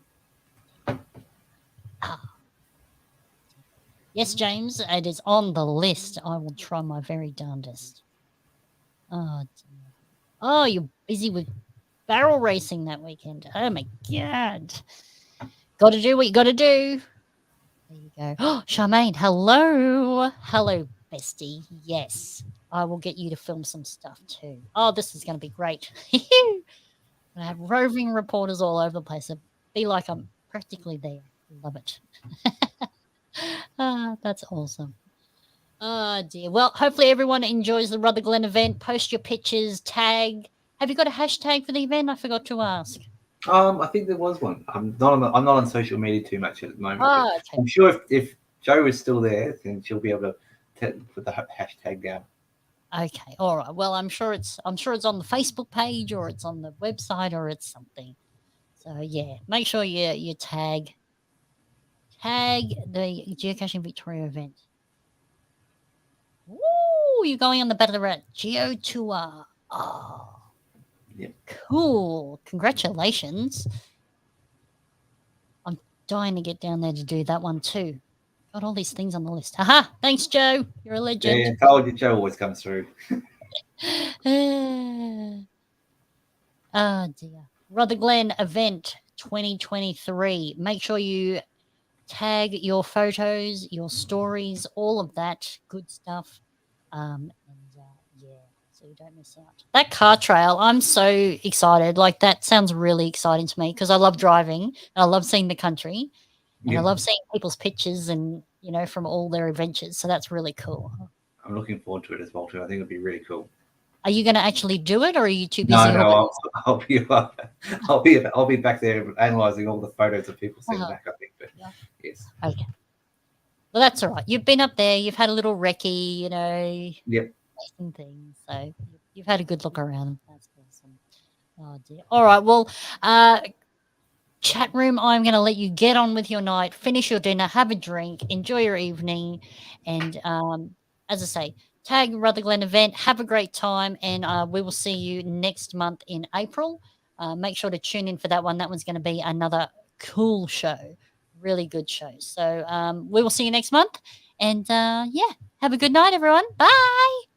Yes, James, it is on the list. I will try my very darndest. Oh, dear. Oh, you're busy with barrel racing that weekend. Oh my god. Got to do what you got to do. There you go. Oh, Charmaine, hello. Hello, bestie. Yes, I will get you to film some stuff too. Oh, this is going to be great. I have roving reporters all over the place. It'd be like I'm practically there. Love it. That's awesome. Oh, dear. Well, hopefully everyone enjoys the Rutherglen event. Post your pictures, tag. Have you got a hashtag for the event? I forgot to ask. I think there was one. I'm not on social media too much at the moment. Oh, but okay. I'm sure if Jo is still there, then she'll be able to put the hashtag down. Okay, all right. Well, I'm sure it's on the Facebook page, or it's on the website, or it's something. So yeah, make sure you tag the Geocaching Victoria event. Ooh, you're going on the Ballarat Geo Tour. Oh, Yep. Cool. Congratulations. I'm dying to get down there to do that one too. got all these things on the list. Haha, thanks, Joe. You're a Yeah, legend. told you, Joe always comes through. Oh dear. Rutherglen event 2023. Make sure you tag your photos, your stories, all of that good stuff. Yeah, so you don't miss out. That car trail, I'm so excited. Like, that sounds really exciting to me because I love driving and I love seeing the country and I Yeah. love seeing people's pictures and, from all their adventures. So that's really cool. I'm looking forward to it as well too. I think it'd be really cool. Are you going to actually do it, or are you too busy? No, I'll be back there analysing all the photos of people sitting back. I think, but Yeah. yes. Okay. Well, that's all right. You've been up there. You've had a little recce, Yep. and things. So you've had a good look around. That's awesome. Oh dear. All right. Well, chat room, I'm going to let you get on with your night, finish your dinner, have a drink, enjoy your evening, and as I say, tag Rutherglen event. Have a great time, and we will see you next month in April. Make sure to tune in for that one. That one's going to be another cool show, really good show. So we will see you next month, and yeah, have a good night, everyone. Bye.